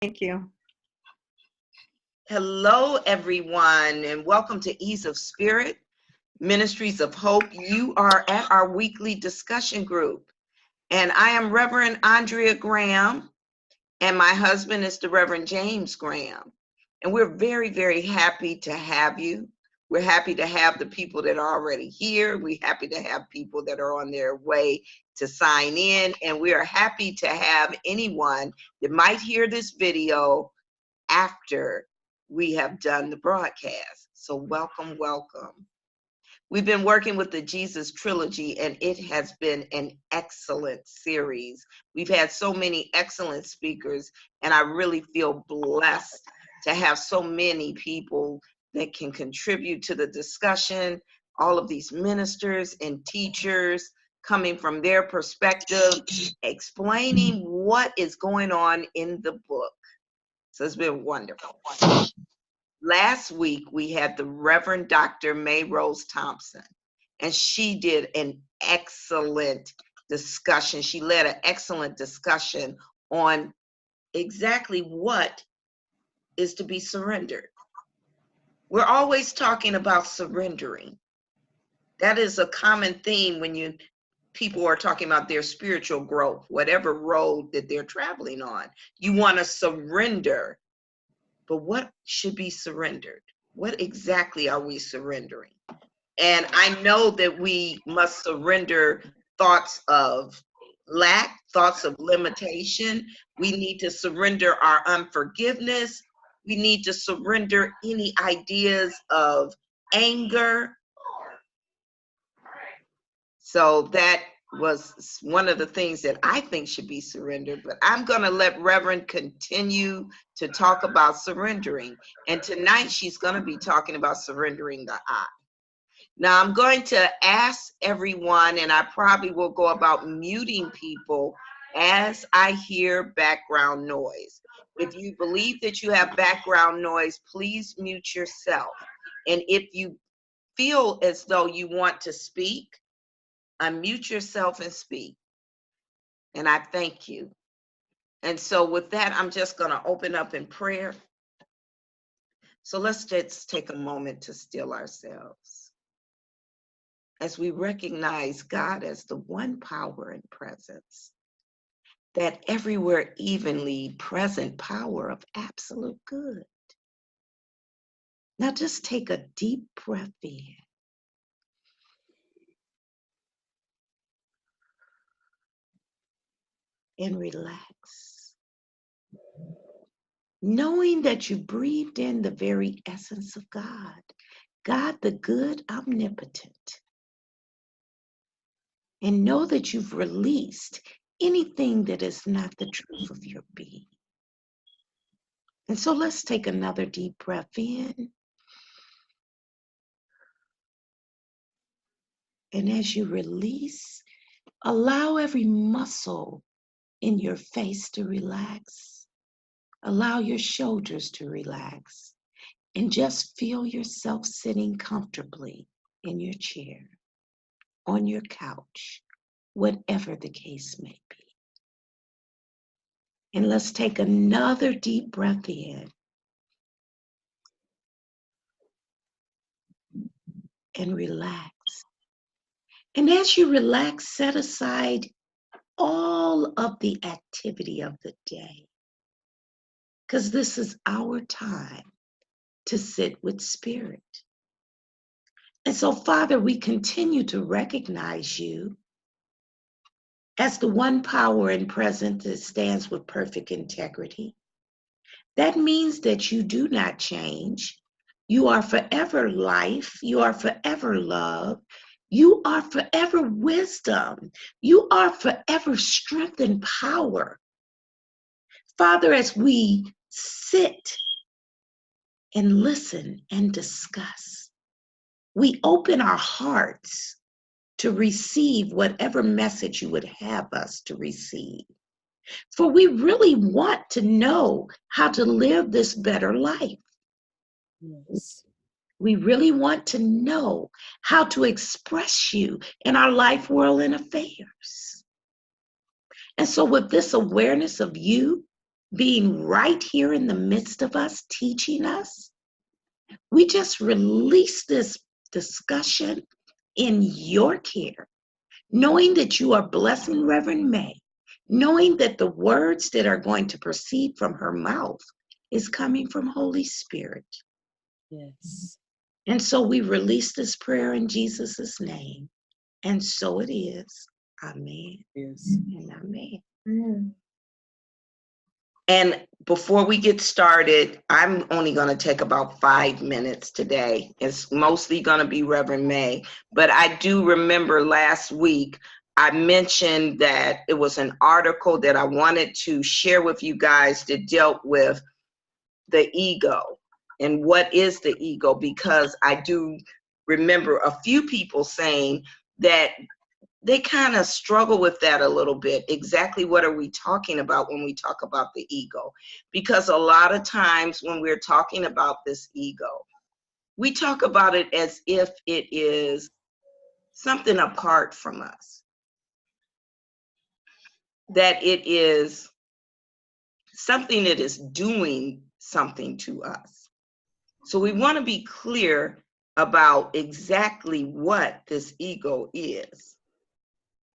Thank you. Hello, everyone, and welcome to Ease of Spirit, Ministries of Hope. You are at our weekly discussion group, and I am Reverend Andrea Graham, and my husband is the Reverend James Graham. And we're very, very happy to have you. We're happy to have the people that are already here. We're happy to have people that are on their way to sign in, and we are happy to have anyone that might hear this video after we have done the broadcast. So welcome, welcome. We've been working with the Jesus Trilogy, and it has been an excellent series. We've had so many excellent speakers, and I really feel blessed to have so many people that can contribute to the discussion, all of these ministers and teachers coming from their perspective, explaining what is going on in the book. So it's been wonderful. Last week, we had the Reverend Dr. May Rose Thompson, and she did an excellent discussion. She led an excellent discussion on exactly what is to be surrendered. We're always talking about surrendering. That is a common theme when people are talking about their spiritual growth, whatever road that they're traveling on. You want to surrender. But what should be surrendered? What exactly are we surrendering? And I know that we must surrender thoughts of lack, thoughts of limitation. We need to surrender our unforgiveness. We need to surrender any ideas of anger. So that was one of the things that I think should be surrendered, but I'm going to let Reverend continue to talk about surrendering. And tonight she's going to be talking about surrendering the I. Now I'm going to ask everyone, and I probably will go about muting people as I hear background noise. If you believe that you have background noise, please mute yourself. And if you feel as though you want to speak, unmute yourself and speak. And I thank you. And so with that, I'm just going to open up in prayer. So let's just take a moment to still ourselves as we recognize God as the one power and presence, that everywhere evenly present power of absolute good. Now just take a deep breath in. And relax, knowing that you breathed in the very essence of God, God the good, omnipotent. And know that you've released anything that is not the truth of your being. And so let's take another deep breath in. And as you release, allow every muscle in your face to relax. Allow your shoulders to relax. And just feel yourself sitting comfortably in your chair, on your couch, whatever the case may be. And let's take another deep breath in. And relax. And as you relax, set aside all of the activity of the day, because this is our time to sit with Spirit. And so, Father, we continue to recognize you as the one power and presence that stands with perfect integrity. That means that you do not change. You are forever life. You are forever love. You are forever wisdom. You are forever strength and power. Father, as we sit and listen and discuss, we open our hearts to receive whatever message you would have us to receive. For we really want to know how to live this better life. Yes. We really want to know how to express you in our life, world, and affairs. And so with this awareness of you, being right here in the midst of us, teaching us. We just release this discussion in your care, knowing that you are blessing Reverend May, knowing that the words that are going to proceed from her mouth is coming from Holy Spirit. Yes. And so we release this prayer in Jesus' name. And so it is. Amen. Yes. And amen. Mm. And before we get started, I'm only going to take about 5 minutes today. It's mostly going to be Reverend May. But I do remember last week, I mentioned that it was an article that I wanted to share with you guys that dealt with the ego and what is the ego, because I do remember a few people saying that they kind of struggle with that a little bit. Exactly what are we talking about when we talk about the ego? Because a lot of times when we're talking about this ego, we talk about it as if it is something apart from us, that it is something that is doing something to us. So we want to be clear about exactly what this ego is.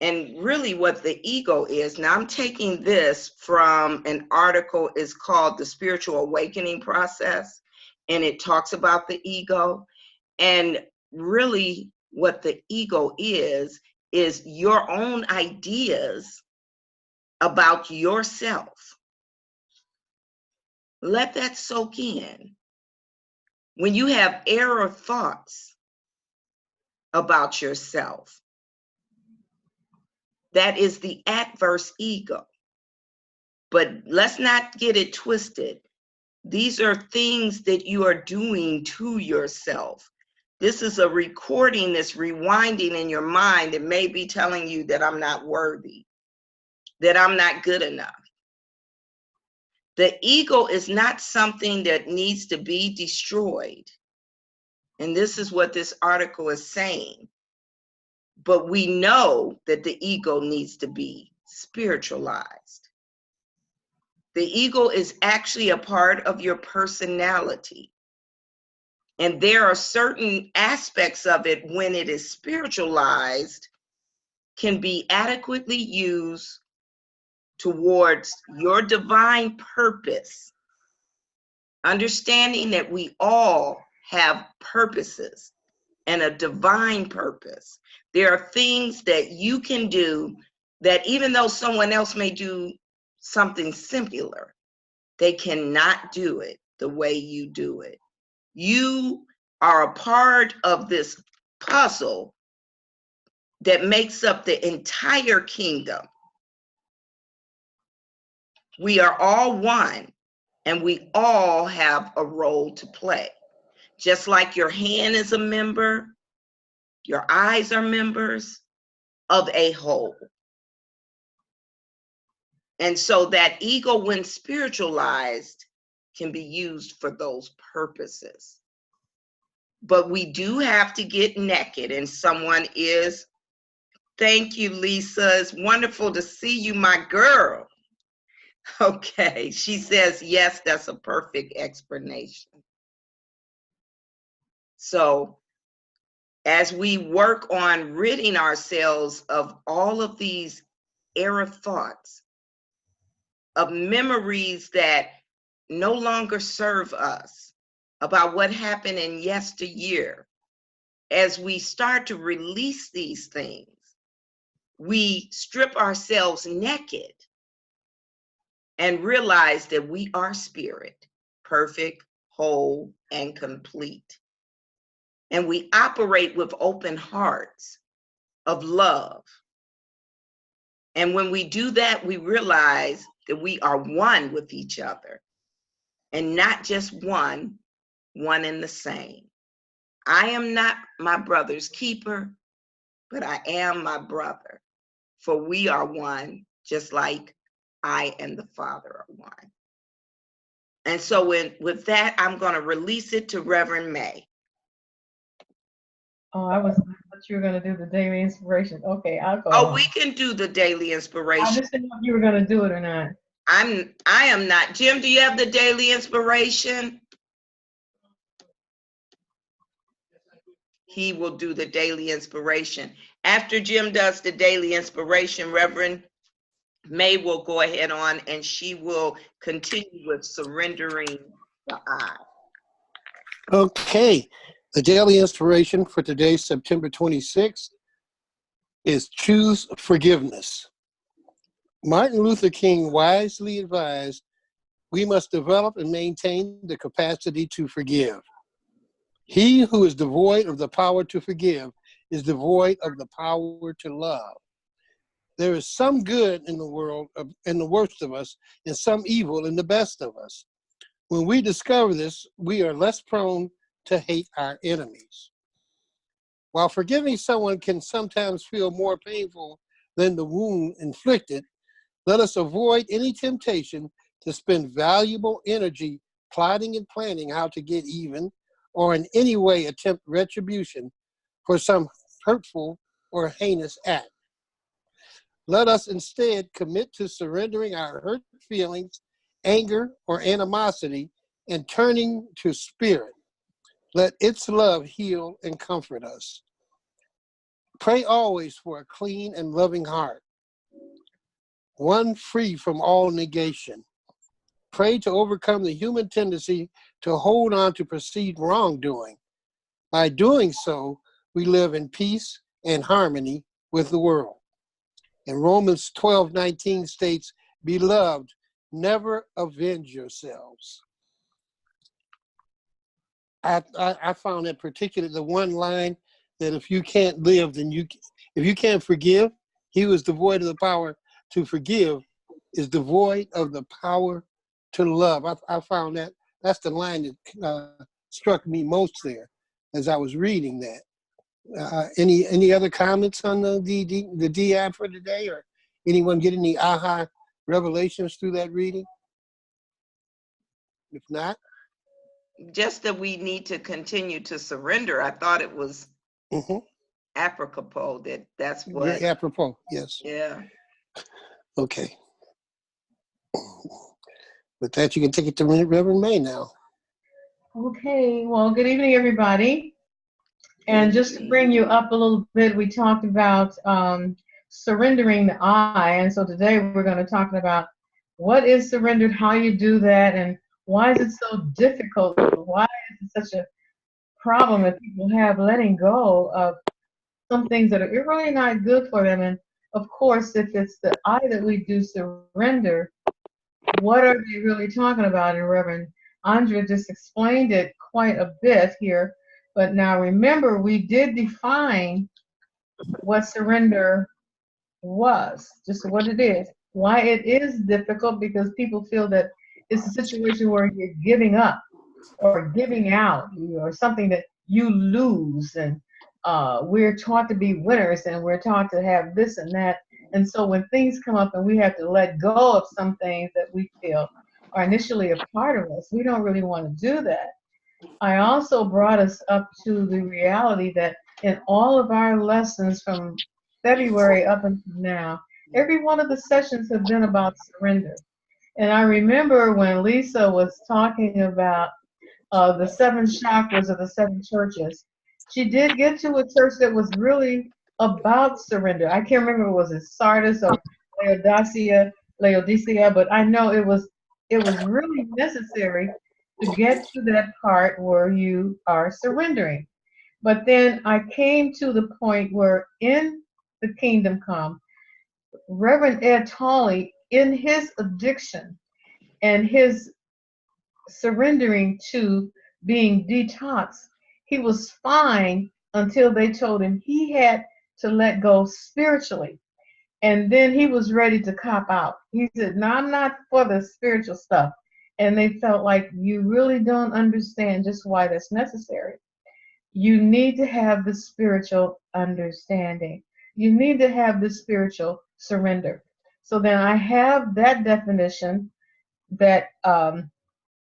And really what the ego is. Now I'm taking this from an article, is called The Spiritual Awakening Process, and it talks about the ego. And really what the ego is your own ideas about yourself. Let that soak in. When you have error thoughts about yourself, that is the adverse ego. But let's not get it twisted. These are things that you are doing to yourself. This is a recording that's rewinding in your mind that may be telling you that I'm not worthy, that I'm not good enough. The ego is not something that needs to be destroyed. And this is what this article is saying. But we know that the ego needs to be spiritualized. The ego is actually a part of your personality. And there are certain aspects of it, when it is spiritualized, can be adequately used towards your divine purpose. Understanding that we all have purposes and a divine purpose. There are things that you can do that even though someone else may do something similar, they cannot do it the way you do it. You are a part of this puzzle that makes up the entire kingdom. We are all one, and we all have a role to play. Just like your hand is a member, your eyes are members of a whole. And so that ego, when spiritualized, can be used for those purposes. But we do have to get naked, and someone is. Thank you, Lisa. It's wonderful to see you, my girl. Okay, she says, yes, that's a perfect explanation. So as we work on ridding ourselves of all of these error thoughts, of memories that no longer serve us, about what happened in yesteryear, as we start to release these things, we strip ourselves naked and realize that we are spirit, perfect, whole, and complete. And we operate with open hearts of love. And when we do that, we realize that we are one with each other, and not just one and the same. I am not my brother's keeper, but I am my brother. For we are one, just like I and the Father are one. And so with that, I'm going to release it to Reverend May. Oh, I thought you were going to do the daily inspiration. Okay, I'll go. Oh, we can do the daily I inspiration. just didn't know if you were going to do it or not. I am not. Jim, do you have the daily inspiration? He will do the daily inspiration. After Jim does the daily inspiration, Reverend May will go ahead on and she will continue with surrendering the I. Okay, the daily inspiration for today, September 26th, is choose forgiveness. Martin Luther King wisely advised we must develop and maintain the capacity to forgive. He who is devoid of the power to forgive is devoid of the power to love. There is some good in the world, in the worst of us, and some evil in the best of us. When we discover this, we are less prone to hate our enemies. While forgiving someone can sometimes feel more painful than the wound inflicted, let us avoid any temptation to spend valuable energy plotting and planning how to get even or in any way attempt retribution for some hurtful or heinous act. Let us instead commit to surrendering our hurt feelings, anger, or animosity and turning to spirit. Let its love heal and comfort us. Pray always for a clean and loving heart, one free from all negation. Pray to overcome the human tendency to hold on to perceived wrongdoing. By doing so, we live in peace and harmony with the world. And Romans 12:19 states, "Beloved, never avenge yourselves." I found that particularly the one line that if you can't live, then if you can't forgive, he who is devoid of the power to forgive is devoid of the power to love. I found that's the line that struck me most there as I was reading that. Any other comments on the DI for today, or anyone get any aha revelations through that reading? If not, Just that we need to continue to surrender. I thought it was apropos that's what. Very apropos, yes. Yeah. Okay. With that, you can take it to Reverend May now. Okay, well, good evening, everybody. And just to bring you up a little bit, we talked about surrendering the I. And so today we're going to talk about what is surrendered, how you do that, and why is it so difficult? Why is it such a problem that people have letting go of some things that are really not good for them? And of course, if it's the I that we do surrender, what are they really talking about? And Reverend Andrea just explained it quite a bit here. But now remember, we did define what surrender was, just what it is. Why it is difficult, because people feel that it's a situation where you're giving up or giving out or something that you lose. And we're taught to be winners and we're taught to have this and that. And so when things come up and we have to let go of some things that we feel are initially a part of us, we don't really want to do that. I also brought us up to the reality that in all of our lessons from February up until now, every one of the sessions have been about surrender. And I remember when Lisa was talking about the seven chakras of the seven churches, she did get to a church that was really about surrender. I can't remember, was it Sardis or Laodicea, but I know it was really necessary to get to that part where you are surrendering. But then I came to the point where in the kingdom come, Reverend Ed Tolley, in his addiction and his surrendering to being detoxed, he was fine until they told him he had to let go spiritually. And then he was ready to cop out. He said, "No, I'm not for the spiritual stuff." And they felt like, you really don't understand just why that's necessary. You need to have the spiritual understanding. You need to have the spiritual surrender. So then I have that definition that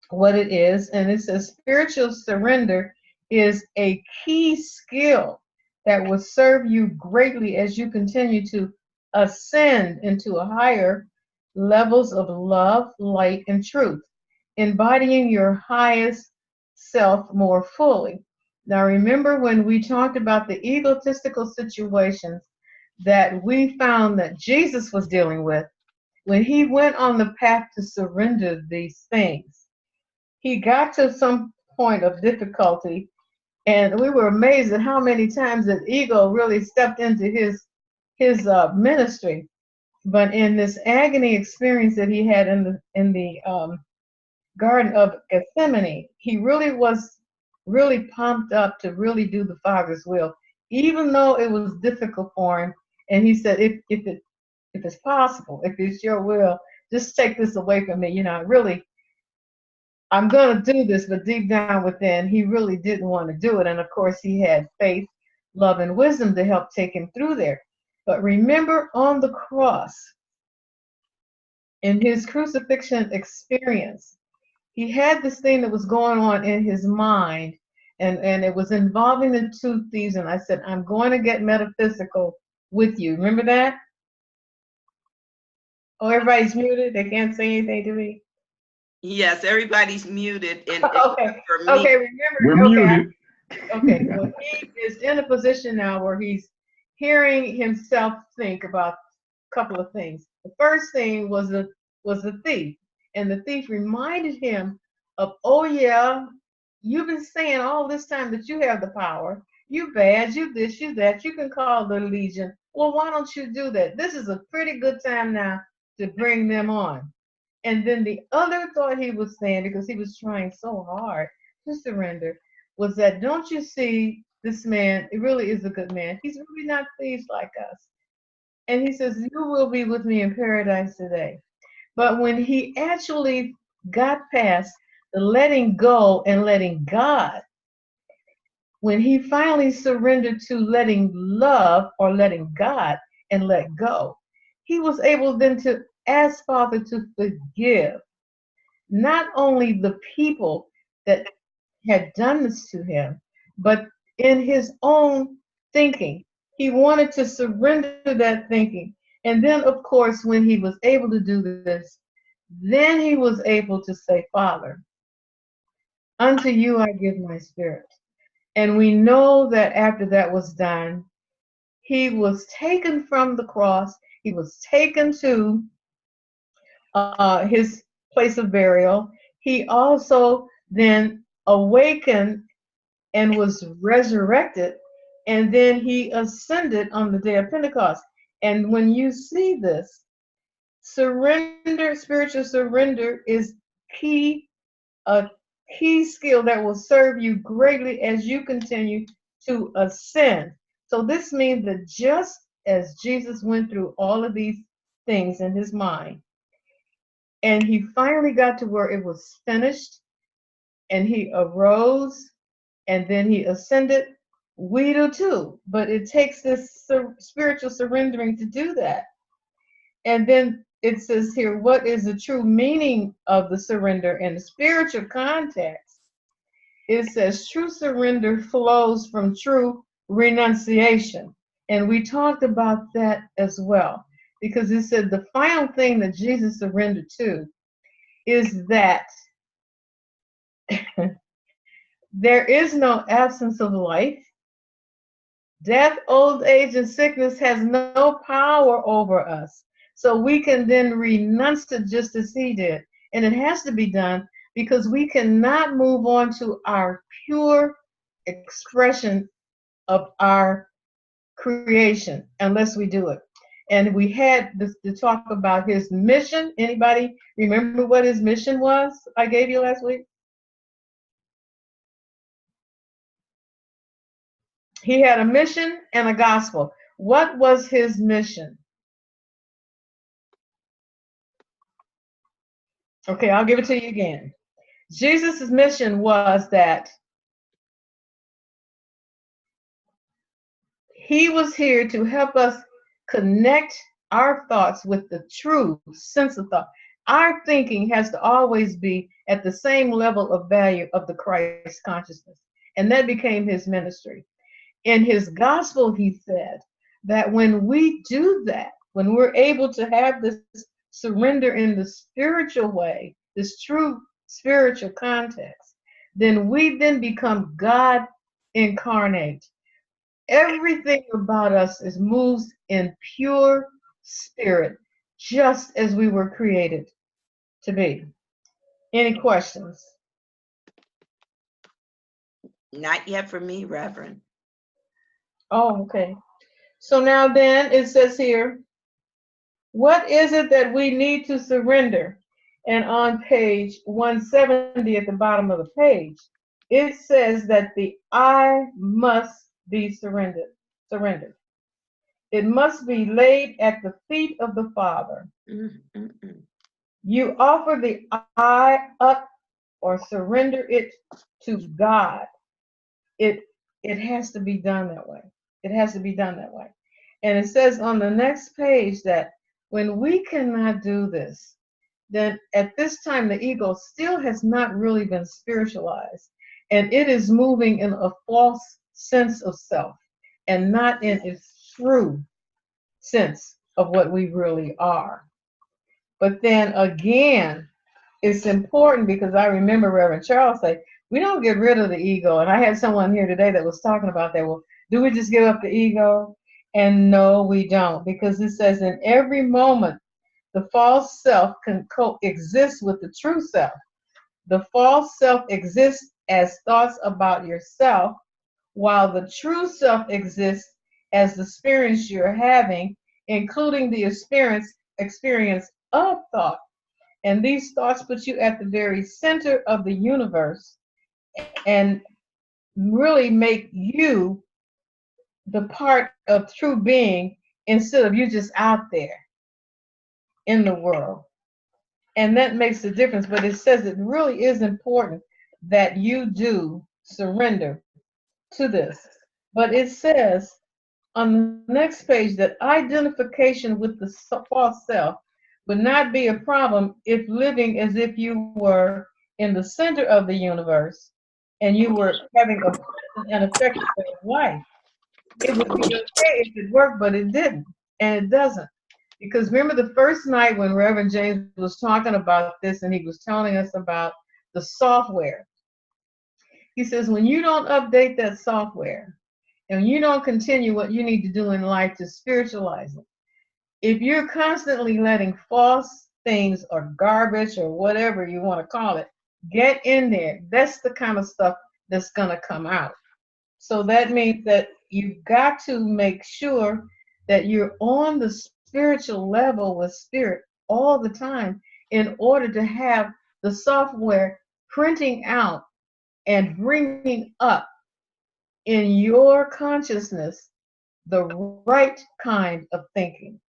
what it is, and it says spiritual surrender is a key skill that will serve you greatly as you continue to ascend into a higher levels of love, light, and truth, embodying your highest self more fully. Now, remember when we talked about the egotistical situations that we found that Jesus was dealing with when he went on the path to surrender these things? He got to some point of difficulty, and we were amazed at how many times that ego really stepped into his ministry. But in this agony experience that he had in the Garden of Gethsemane, he really was really pumped up to really do the Father's will, even though it was difficult for him. And he said, if it's possible, if it's your will, just take this away from me. You know, really, I'm going to do this, but deep down within, he really didn't want to do it. And of course, he had faith, love, and wisdom to help take him through there. But remember, on the cross, in his crucifixion experience, he had this thing that was going on in his mind, and it was involving the two thieves. And I said, I'm going to get metaphysical with you. Remember that? Oh, everybody's muted. They can't say anything to me. Yes, everybody's muted and Okay. except for me. Okay, remember. We're muted. Okay, well, he is in a position now where he's hearing himself think about a couple of things. The first thing was the thief, and the thief reminded him of, oh yeah, you've been saying all this time that you have the power. You bad, you this, you that. You can call the legion. Well, why don't you do that? This is a pretty good time now to bring them on. And then the other thought he was saying, because he was trying so hard to surrender, was that, don't you see this man? It really is a good man. He's really not thieves like us. And he says, you will be with me in paradise today. But when he actually got past the letting go and letting God, when he finally surrendered to letting love or letting God and let go, he was able then to ask Father to forgive not only the people that had done this to him, but in his own thinking. He wanted to surrender that thinking. And then, of course, when he was able to do this, then he was able to say, Father, unto you I give my spirit. And we know that after that was done, he was taken from the cross. He was taken to his place of burial. He also then awakened and was resurrected, and then he ascended on the day of Pentecost. And when you see this, surrender, spiritual surrender is key, a key skill that will serve you greatly as you continue to ascend. So this means that just as Jesus went through all of these things in his mind, and he finally got to where it was finished, and he arose, and then he ascended, we do too. But it takes this spiritual surrendering to do that. And then it says here, what is the true meaning of the surrender in the spiritual context? It says true surrender flows from true renunciation. And we talked about that as well, because it said the final thing that Jesus surrendered to is that there is no absence of life. Death, old age, and sickness has no power over us. So we can then renounce it just as he did. And it has to be done because we cannot move on to our pure expression of our creation unless we do it. And we had this to talk about his mission. Anybody remember what his mission was I gave you last week? He had a mission and a gospel. What was his mission? Okay, I'll give it to you again. Jesus' mission was that he was here to help us connect our thoughts with the true sense of thought. Our thinking has to always be at the same level of value of the Christ consciousness. And that became his ministry. In his gospel, he said that when we do that, when we're able to have this surrender in the spiritual way, this true spiritual context, then we then become God incarnate. Everything about us is moves in pure spirit, just as we were created to be. Any questions? Not yet for me, Reverend. Oh, okay. So now then it says here, what is it that we need to surrender? And on page 170 at the bottom of the page, it says that the I must be surrendered. Surrendered. It must be laid at the feet of the Father. You offer the I up or surrender it to God. It has to be done that way. It has to be done that way. And it says on the next page that when we cannot do this, then at this time the ego still has not really been spiritualized, and it is moving in a false sense of self and not in its true sense of what we really are. But then again, it's important because I remember Reverend Charles say, we don't get rid of the ego. And I had someone here today that was talking about that. Well, do we just give up the ego? And no, we don't, because it says in every moment, the false self can coexist with the true self. The false self exists as thoughts about yourself, while the true self exists as the experience you're having, including the experience of thought. And these thoughts put you at the very center of the universe and really make you the part of true being instead of you just out there in the world. And that makes a difference. But it says it really is important that you do surrender to this. But it says on the next page that identification with the false self would not be a problem if living as if you were in the center of the universe and you were having a present and effective way of life. It would be okay if it worked, but it didn't, and it doesn't. Because remember the first night when Reverend James was talking about this and he was telling us about the software. He says, when you don't update that software and you don't continue what you need to do in life to spiritualize it, if you're constantly letting false things or garbage or whatever you want to call it get in there, that's the kind of stuff that's going to come out. So that means that you've got to make sure that you're on the spiritual level with spirit all the time in order to have the software printing out and bringing up in your consciousness the right kind of thinking.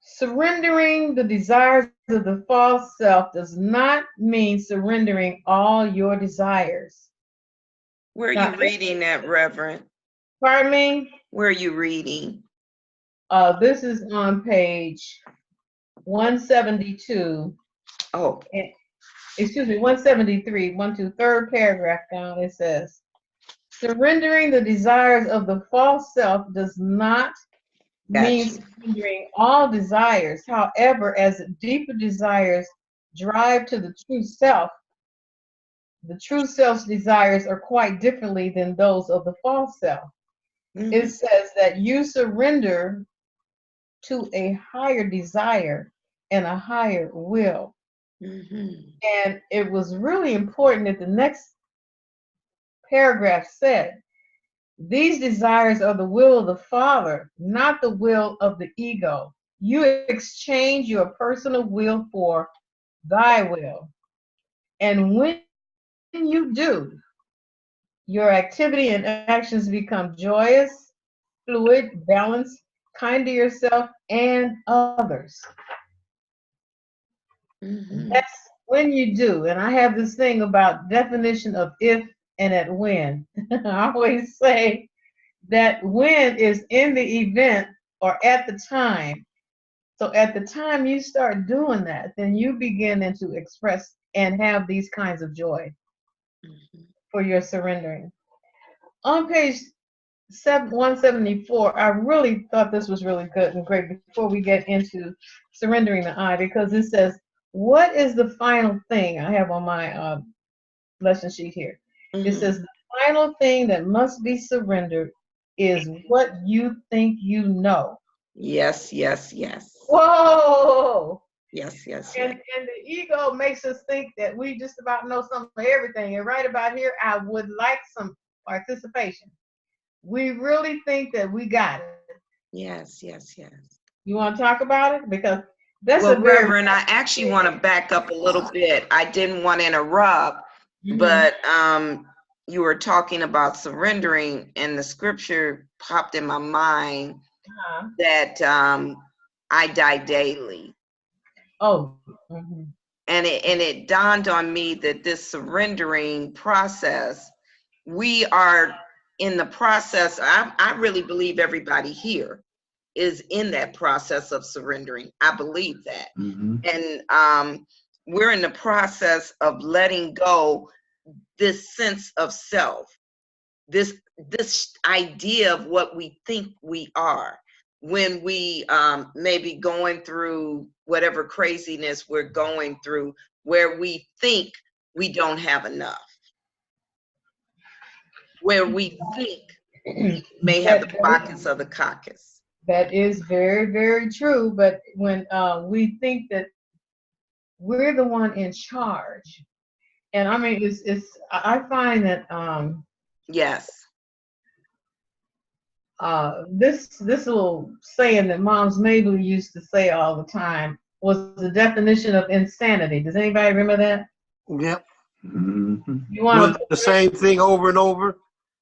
Surrendering the desires of the false self does not mean surrendering all your desires. Where are you reading that, Reverend? Pardon me? Where are you reading? This is on page 172. Oh. Excuse me, 173, third paragraph down. It says, surrendering the desires of the false self does not mean surrendering all desires. However, as deeper desires drive to the true self, the true self's desires are quite differently than those of the false self. Mm-hmm. It says that you surrender to a higher desire and a higher will. Mm-hmm. And it was really important that the next paragraph said, these desires are the will of the Father, not the will of the ego. You exchange your personal will for thy will. And when you do, your activity and actions become joyous, fluid, balanced, kind to yourself and others. Mm-hmm. That's when you do. And I have this thing about definition of if and at when. I always say that when is in the event or at the time. So at the time you start doing that, then you begin to express and have these kinds of joy for your surrendering. On page 174, I really thought this was really good and great before we get into surrendering the I, because it says, what is the final thing I have on my lesson sheet here? It Mhm. says, the final thing that must be surrendered is what you think you know. Yes, yes, yes. Whoa! Yes, yes, yes. And the ego makes us think that we just about know some of everything. And right about here, I would like some participation. We really think that we got it. Yes, yes, yes. You want to talk about it? Because that's a Well, very Reverend, I actually want to back up a little bit. I didn't want to interrupt, but you were talking about surrendering, and the scripture popped in my mind that I die daily. oh, And it dawned on me that this surrendering process, we are in the process. I really believe everybody here is in that process of surrendering. I believe that. And we're in the process of letting go this sense of self, this idea of what we think we are when we may be going through whatever craziness we're going through, where we think we don't have enough, where we think we may have the pockets of the caucus. that is very, very true. But when we think that we're the one in charge, and I mean, I find that Yes. this little saying that Moms Mabley used to say all the time was the definition of insanity. Does anybody remember that? Yep. You want Doing to the same thing over and over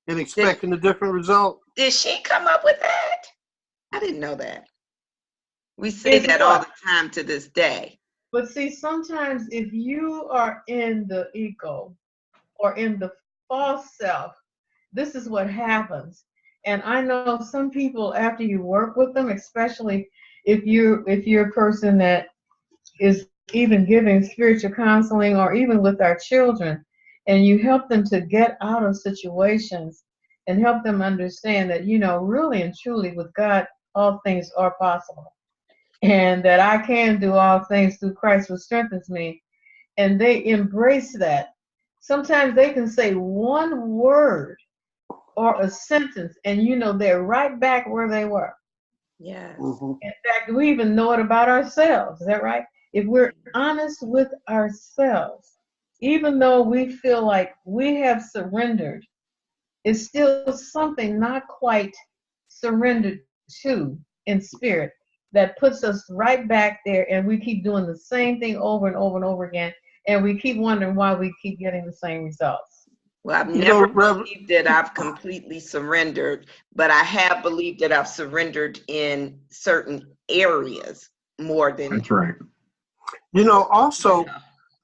and expecting a different result. Did she come up with that? I didn't know that. We say It's that what? all the time to this day. But see, sometimes if you are in the ego or in the false self, this is what happens. And I know some people, after you work with them, especially if you're a person that is even giving spiritual counseling, or even with our children, and you help them to get out of situations and help them understand that, really and truly with God, all things are possible. And that I can do all things through Christ who strengthens me. And they embrace that. Sometimes they can say one word or a sentence, and they're right back where they were. Yes. In fact, we even know it about ourselves. Is that right? If we're honest with ourselves, even though we feel like we have surrendered, it's still something not quite surrendered to in spirit that puts us right back there, and we keep doing the same thing over and over and over again, and we keep wondering why we keep getting the same results. Well, I've never believed that I've completely surrendered, but I have believed that I've surrendered in certain areas more than. That's right. Also,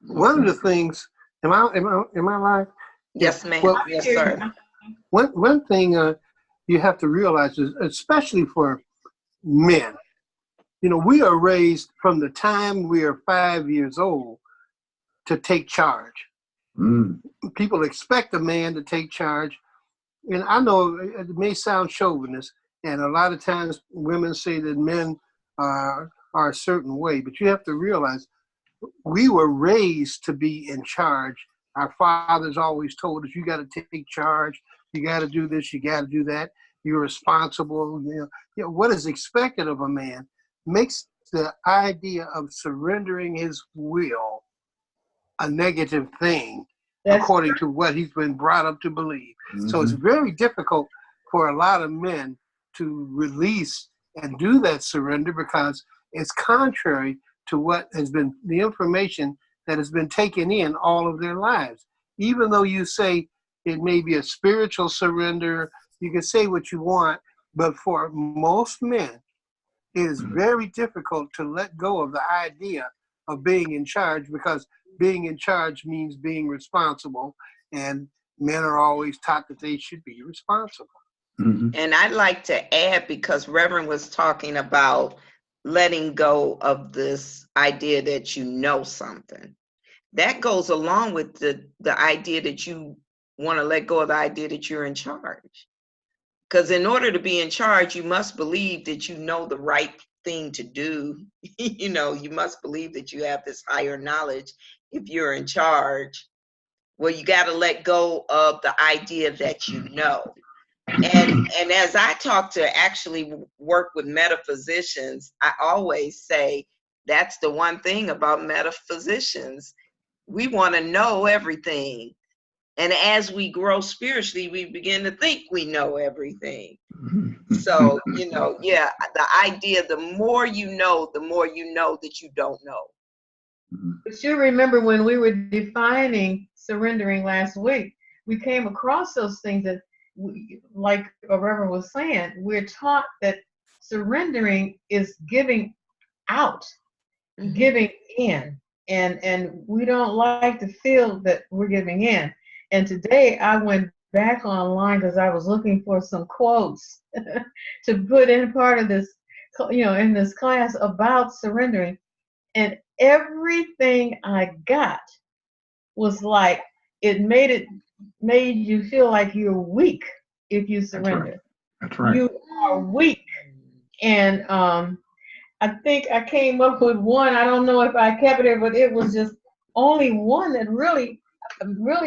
one of the things, am I live? Yes, ma'am. Well, yes, sir. One thing you have to realize is, especially for men, we are raised from the time we are 5 years old to take charge. People expect a man to take charge. And I know it may sound chauvinist, and a lot of times women say that men are a certain way, but you have to realize we were raised to be in charge. Our fathers always told us, you got to take charge, you got to do this, you got to do that, you're responsible. What is expected of a man makes the idea of surrendering his will a negative thing, according to what he's been brought up to believe. So it's very difficult for a lot of men to release and do that surrender, because it's contrary to what has been the information that has been taken in all of their lives. Even though you say it may be a spiritual surrender, you can say what you want, but for most men, it is very difficult to let go of the idea of being in charge, because being in charge means being responsible, and men are always taught that they should be responsible. And I'd like to add, because Reverend was talking about letting go of this idea that you know something. That goes along with the idea that you want to let go of the idea that you're in charge. Because in order to be in charge, you must believe that you know the right thing to do. You know, you must believe that you have this higher knowledge if you're in charge. Well, you got to let go of the idea that you know. And as I talk to actually work with metaphysicians, I always say that's the one thing about metaphysicians. We want to know everything. And as we grow spiritually, we begin to think we know everything. So, you know, yeah, the idea, the more you know that you don't know. But you remember when we were defining surrendering last week, we came across those things that, like a Reverend was saying, we're taught that surrendering is giving out, giving in, and we don't like to feel that we're giving in. And today I went back online because I was looking for some quotes to put in part of this, you know, in this class about surrendering. And everything I got was like, it made you feel like you're weak if you surrender. That's right. You are weak. And I think I came up with one. I don't know if I kept it, but it was just only one that really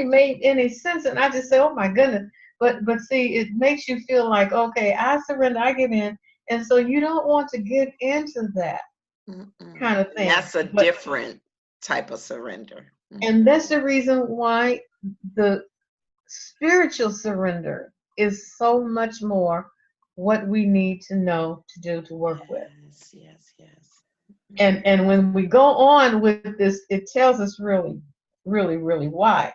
made any sense. And I just say, oh my goodness. But see, it makes you feel like, okay, I surrender, I give in. And so you don't want to give into that kind of thing. That's a different type of surrender. And that's the reason why the spiritual surrender is so much more what we need to know to do to work with. Yes. And when we go on with this, it tells us really why.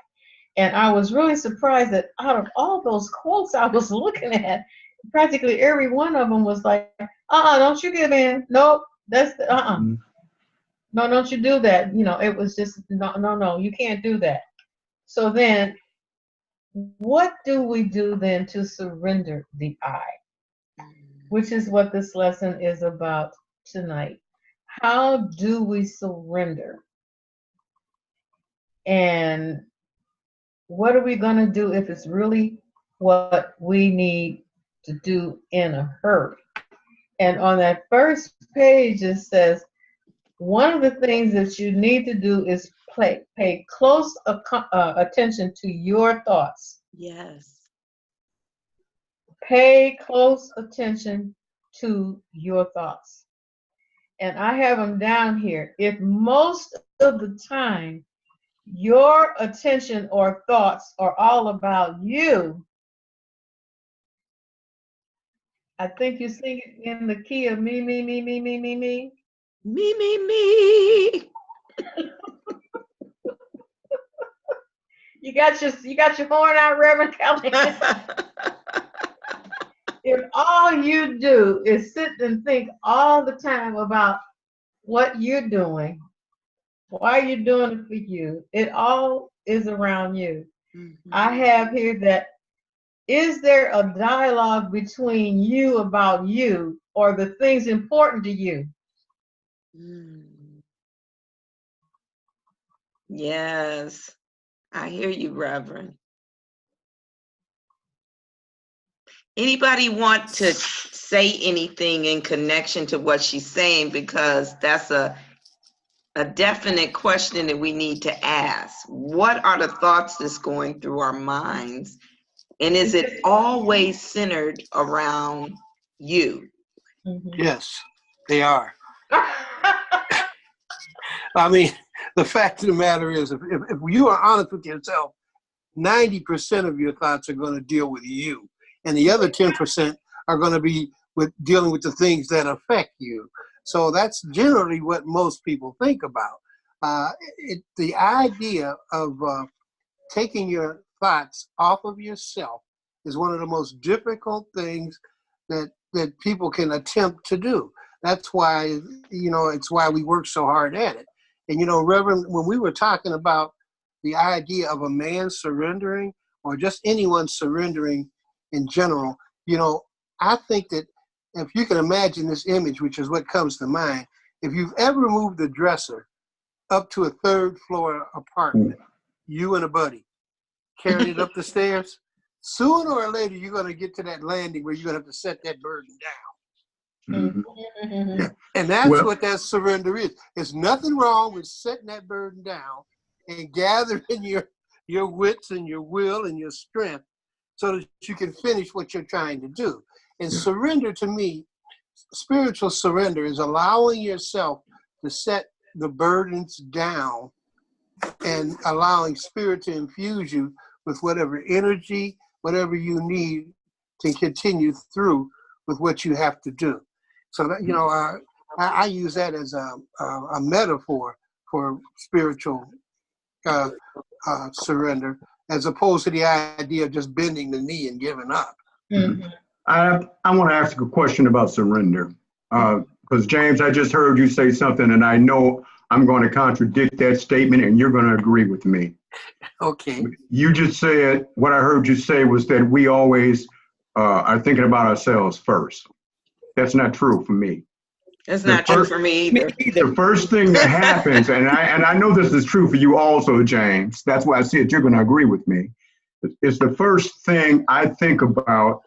And I was really surprised that out of all those quotes I was looking at, practically every one of them was like, don't you give in. Nope, that's the, No, don't you do that. You know, it was just, no, you can't do that. So then, what do we do then to surrender the I? Which is what this lesson is about tonight. How do we surrender? And what are we going to do if it's really what we need to do in a hurry? And on that first page, it says, one of the things that you need to do is pay close attention to your thoughts. Yes. Pay close attention to your thoughts. And I have them down here. If most of the time your attention or thoughts are all about you, I think you sing it in the key of me. Me. You got your horn out, Reverend Kelly. If all you do is sit and think all the time about what you're doing, why you're doing it for you, it all is around you. I have here that, is there a dialogue between you about you or the things important to you? Yes, I hear you, Reverend. Anybody want to say anything in connection to what she's saying? Because that's a definite question that we need to ask. What are the thoughts that's going through our minds? And is it always centered around you? Yes, they are. I mean, the fact of the matter is, if you are honest with yourself, 90% of your thoughts are going to deal with you. And the other 10% are going to be with dealing with the things that affect you. So that's generally what most people think about. The idea of taking your thoughts off of yourself is one of the most difficult things that people can attempt to do. That's why, it's why we work so hard at it. And, Reverend, when we were talking about the idea of a man surrendering or just anyone surrendering in general, I think that if you can imagine this image, which is what comes to mind, if you've ever moved a dresser up to a third floor apartment, you and a buddy carrying it up the stairs, sooner or later, you're going to get to that landing where you're going to have to set that burden down. Mhm. And that's Well, what that surrender is. There's nothing wrong with setting that burden down and gathering your wits and your will and your strength so that you can finish what you're trying to do. And surrender, to me, spiritual surrender is allowing yourself to set the burdens down and allowing Spirit to infuse you with whatever energy, whatever you need to continue through with what you have to do. So that, I use that as a metaphor for spiritual surrender, as opposed to the idea of just bending the knee and giving up. Mhm. I want to ask a question about surrender. Because James, I just heard you say something, and I know I'm going to contradict that statement, and you're going to agree with me. Okay. You just said, what I heard you say was that we always are thinking about ourselves first. That's not true for me. It's The not true first- for me either. The first thing that happens, and I know this is true for you also, James, that's why I said you're going to agree with me, is the first thing I think about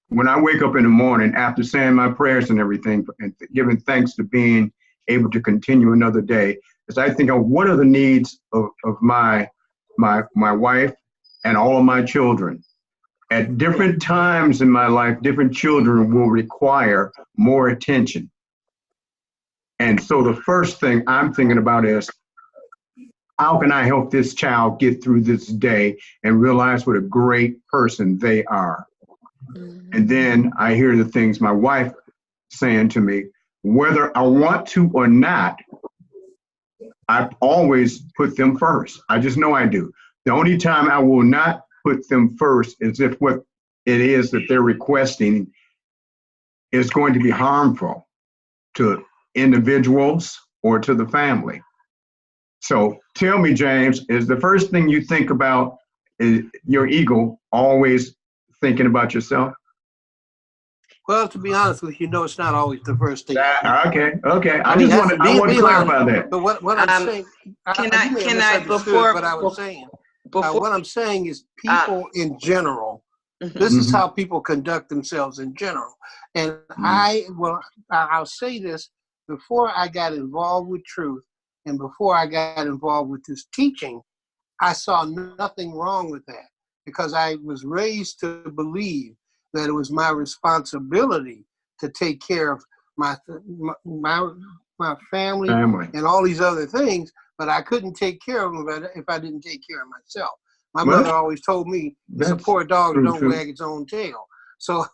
when I wake up in the morning after saying my prayers and everything and giving thanks to being able to continue another day, is I think of what are the needs of my wife and all of my children. At different times in my life, different children will require more attention. And so the first thing I'm thinking about is, how can I help this child get through this day and realize what a great person they are? And then I hear the things my wife saying to me, whether I want to or not, I always put them first. I just know I do. The only time I will not put them first is if what it is that they're requesting is going to be harmful to individuals or to the family. So tell me, James, is the first thing you think about is your ego always thinking about yourself? Well, to be honest with you, it's not always the first thing. Okay. I mean, want to clarify honest. that. But what I'm saying, you may have misunderstood what I was saying. What I'm saying is people in general, this is how people conduct themselves in general. And I'll say this, before I got involved with truth and before I got involved with this teaching, I saw nothing wrong with that because I was raised to believe that it was my responsibility to take care of my family and all these other things, but I couldn't take care of them if I didn't take care of myself. My mother always told me it's a poor dog that don't wag its own tail. So,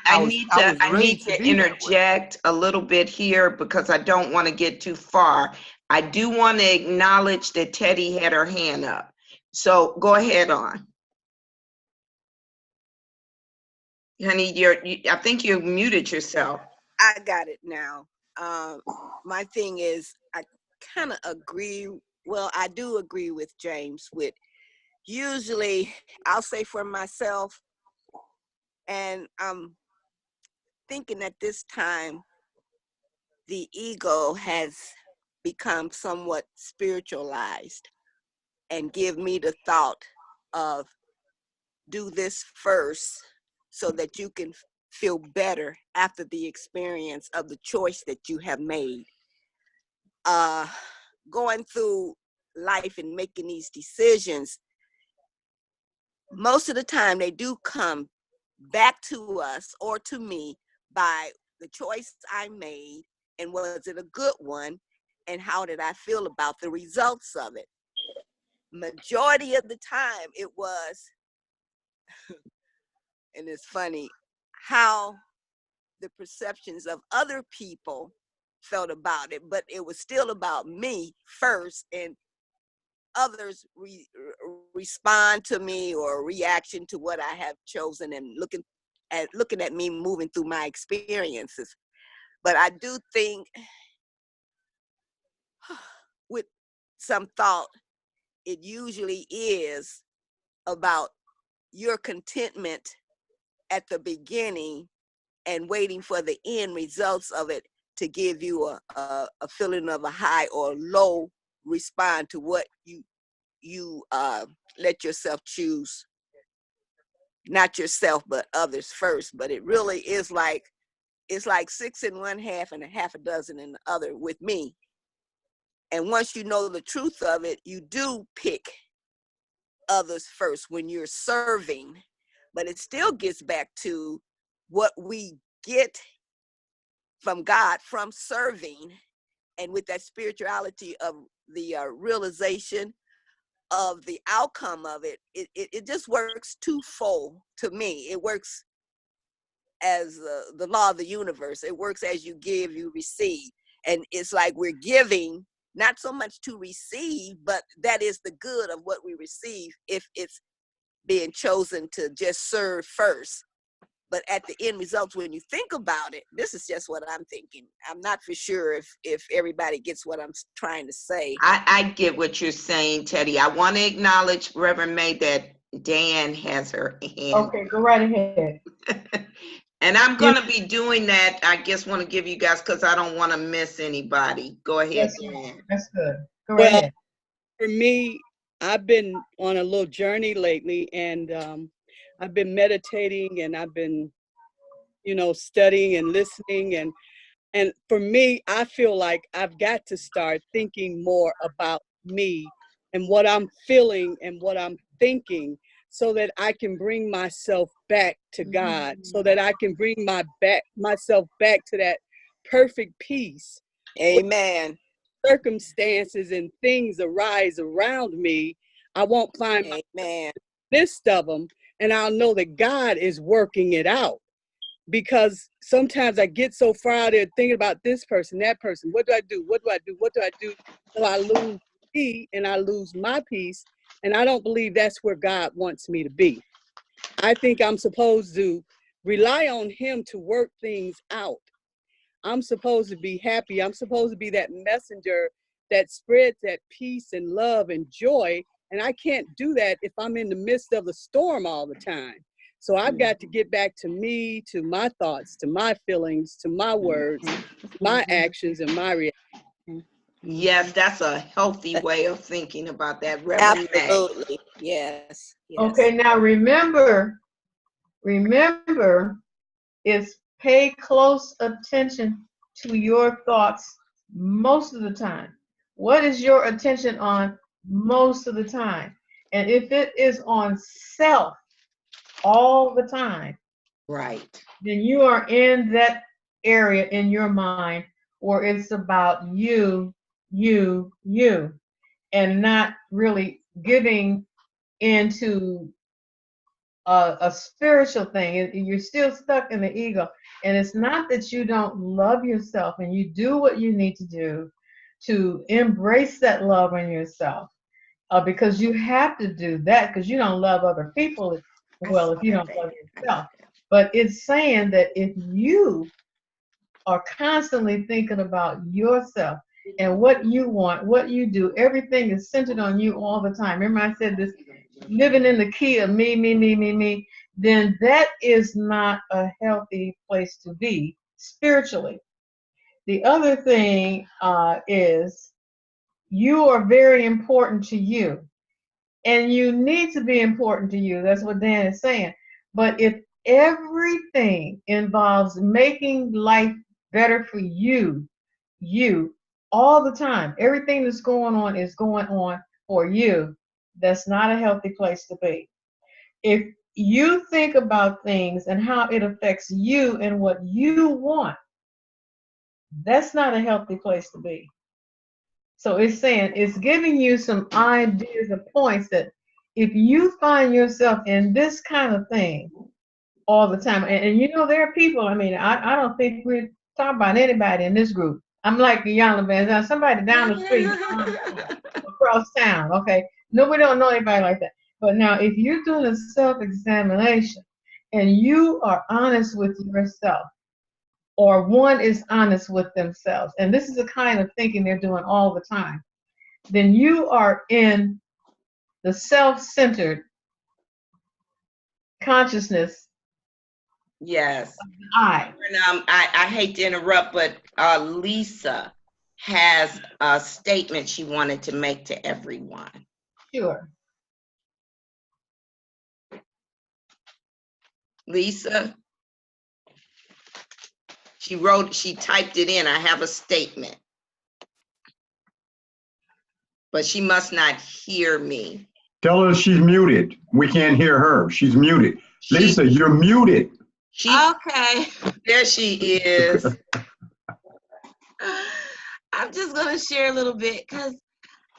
I need to interject a little bit here because I don't want to get too far. I do want to acknowledge that Teddy had her hand up. So go ahead on. Honey, I think you muted yourself. I got it now. My thing is, I kind of agree. Well, I do agree with James with usually, I'll say for myself, and I'm thinking at this time, the ego has become somewhat spiritualized and give me the thought of do this first so that you can feel better after the experience of the choice that you have made. Going through life and making these decisions, most of the time they do come back to us or to me by the choice I made, and was it a good one, and how did I feel about the results of it. Majority of the time it was, and it's funny, how the perceptions of other people felt about it, but it was still about me first, and others respond to me or reaction to what I have chosen and looking at me moving through my experiences. But I do think with some thought, it usually is about your contentment at the beginning and waiting for the end results of it to give you a feeling of a high or low respond to what you you let yourself choose not yourself but others first. But it really is like, it's like 6 in one half and a half a dozen in the other with me. And once you know the truth of it, you do pick others first when you're serving. But it still gets back to what we get from God from serving, and with that spirituality of the realization of the outcome of it, it just works twofold to me. It works as the law of the universe. It works as you give, you receive. And it's like we're giving, not so much to receive, but that is the good of what we receive if it's being chosen to just serve first. But at the end results, when you think about it, this is just what I'm thinking. I'm not for sure if everybody gets what I'm trying to say. I get what you're saying, Teddy. I want to acknowledge, Reverend May, that Dan has her hand. Okay, go right ahead. And I'm going to be doing that. I just want to give you guys, because I don't want to miss anybody. Go ahead, Dan. That's good. Go right ahead. For me, I've been on a little journey lately, and I've been meditating, and I've been, studying and listening. And for me, I feel like I've got to start thinking more about me and what I'm feeling and what I'm thinking, so that I can bring myself back to God, so that I can bring myself back to that perfect peace. Amen. Circumstances and things arise around me, I won't find Amen. the midst of them, and I'll know that God is working it out. Because sometimes I get so far out there thinking about this person, that person. What do I do? What do I do? What do I do? So I lose me and I lose my peace. And I don't believe that's where God wants me to be. I think I'm supposed to rely on him to work things out. I'm supposed to be happy. I'm supposed to be that messenger that spreads that peace and love and joy. And I can't do that if I'm in the midst of the storm all the time. So I've got to get back to me, to my thoughts, to my feelings, to my words, my actions, and my reactions. Yes, that's a healthy way of thinking about that, Reverend May. Absolutely. Yes. Okay, now remember, is pay close attention to your thoughts most of the time. What is your attention on most of the time? And if it is on self all the time, right, then you are in that area in your mind where it's about you, and not really giving into a spiritual thing. You're still stuck in the ego. And it's not that you don't love yourself, and you do what you need to do to embrace that love in yourself, because you have to do that, because you don't love other people well if you don't love yourself. But it's saying that if you are constantly thinking about yourself and what you want, what you do, everything is centered on you all the time. Remember I said this, living in the key of me, then that is not a healthy place to be spiritually. The other thing is you are very important to you, and you need to be important to you. That's what Dan is saying. But if everything involves making life better for you all the time, everything that's going on is going on for you, that's not a healthy place to be. If you think about things and how it affects you and what you want, that's not a healthy place to be. So it's saying, it's giving you some ideas and points that if you find yourself in this kind of thing all the time, and there are people, I don't think we're talking about anybody in this group. I'm like the Yonah Van, somebody down the street, across town, okay? No, we don't know anybody like that. But now, if you're doing a self-examination and you are honest with yourself, or one is honest with themselves, and this is the kind of thinking they're doing all the time, then you are in the self-centered consciousness. Yes. I hate to interrupt, but Lisa has a statement she wanted to make to everyone. Sure. Lisa, she typed it in. I have a statement. But she must not hear me. Tell her she's muted. We can't hear her. She's muted. Lisa, you're muted. Okay, there she is. I'm just going to share a little bit because,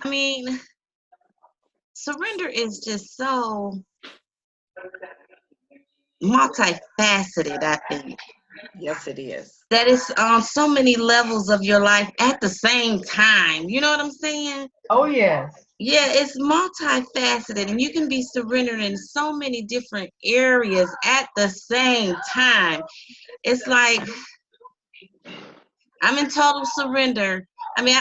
I mean, surrender is just so multifaceted, I think. Yes, it is. That it's on so many levels of your life at the same time. You know what I'm saying? Oh, yes. Yeah, it's multifaceted, and you can be surrendered in so many different areas at the same time. It's like I'm in total surrender. I mean,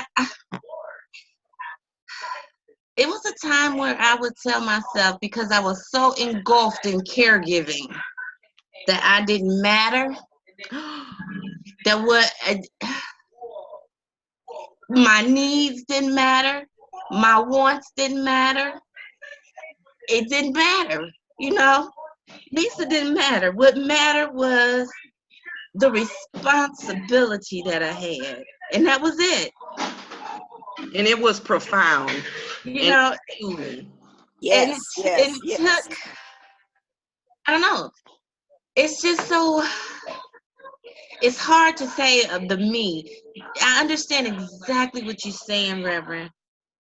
it was a time where I would tell myself, because I was so engulfed in caregiving, that I didn't matter, that what my needs didn't matter, my wants didn't matter. It didn't matter, you know. Lisa didn't matter. What mattered was the responsibility that I had, and that was it. And it was profound. You know, Yes, and yes, it yes. took, I don't know, it's just so, it's hard to say of the me. I understand exactly what you're saying, Reverend.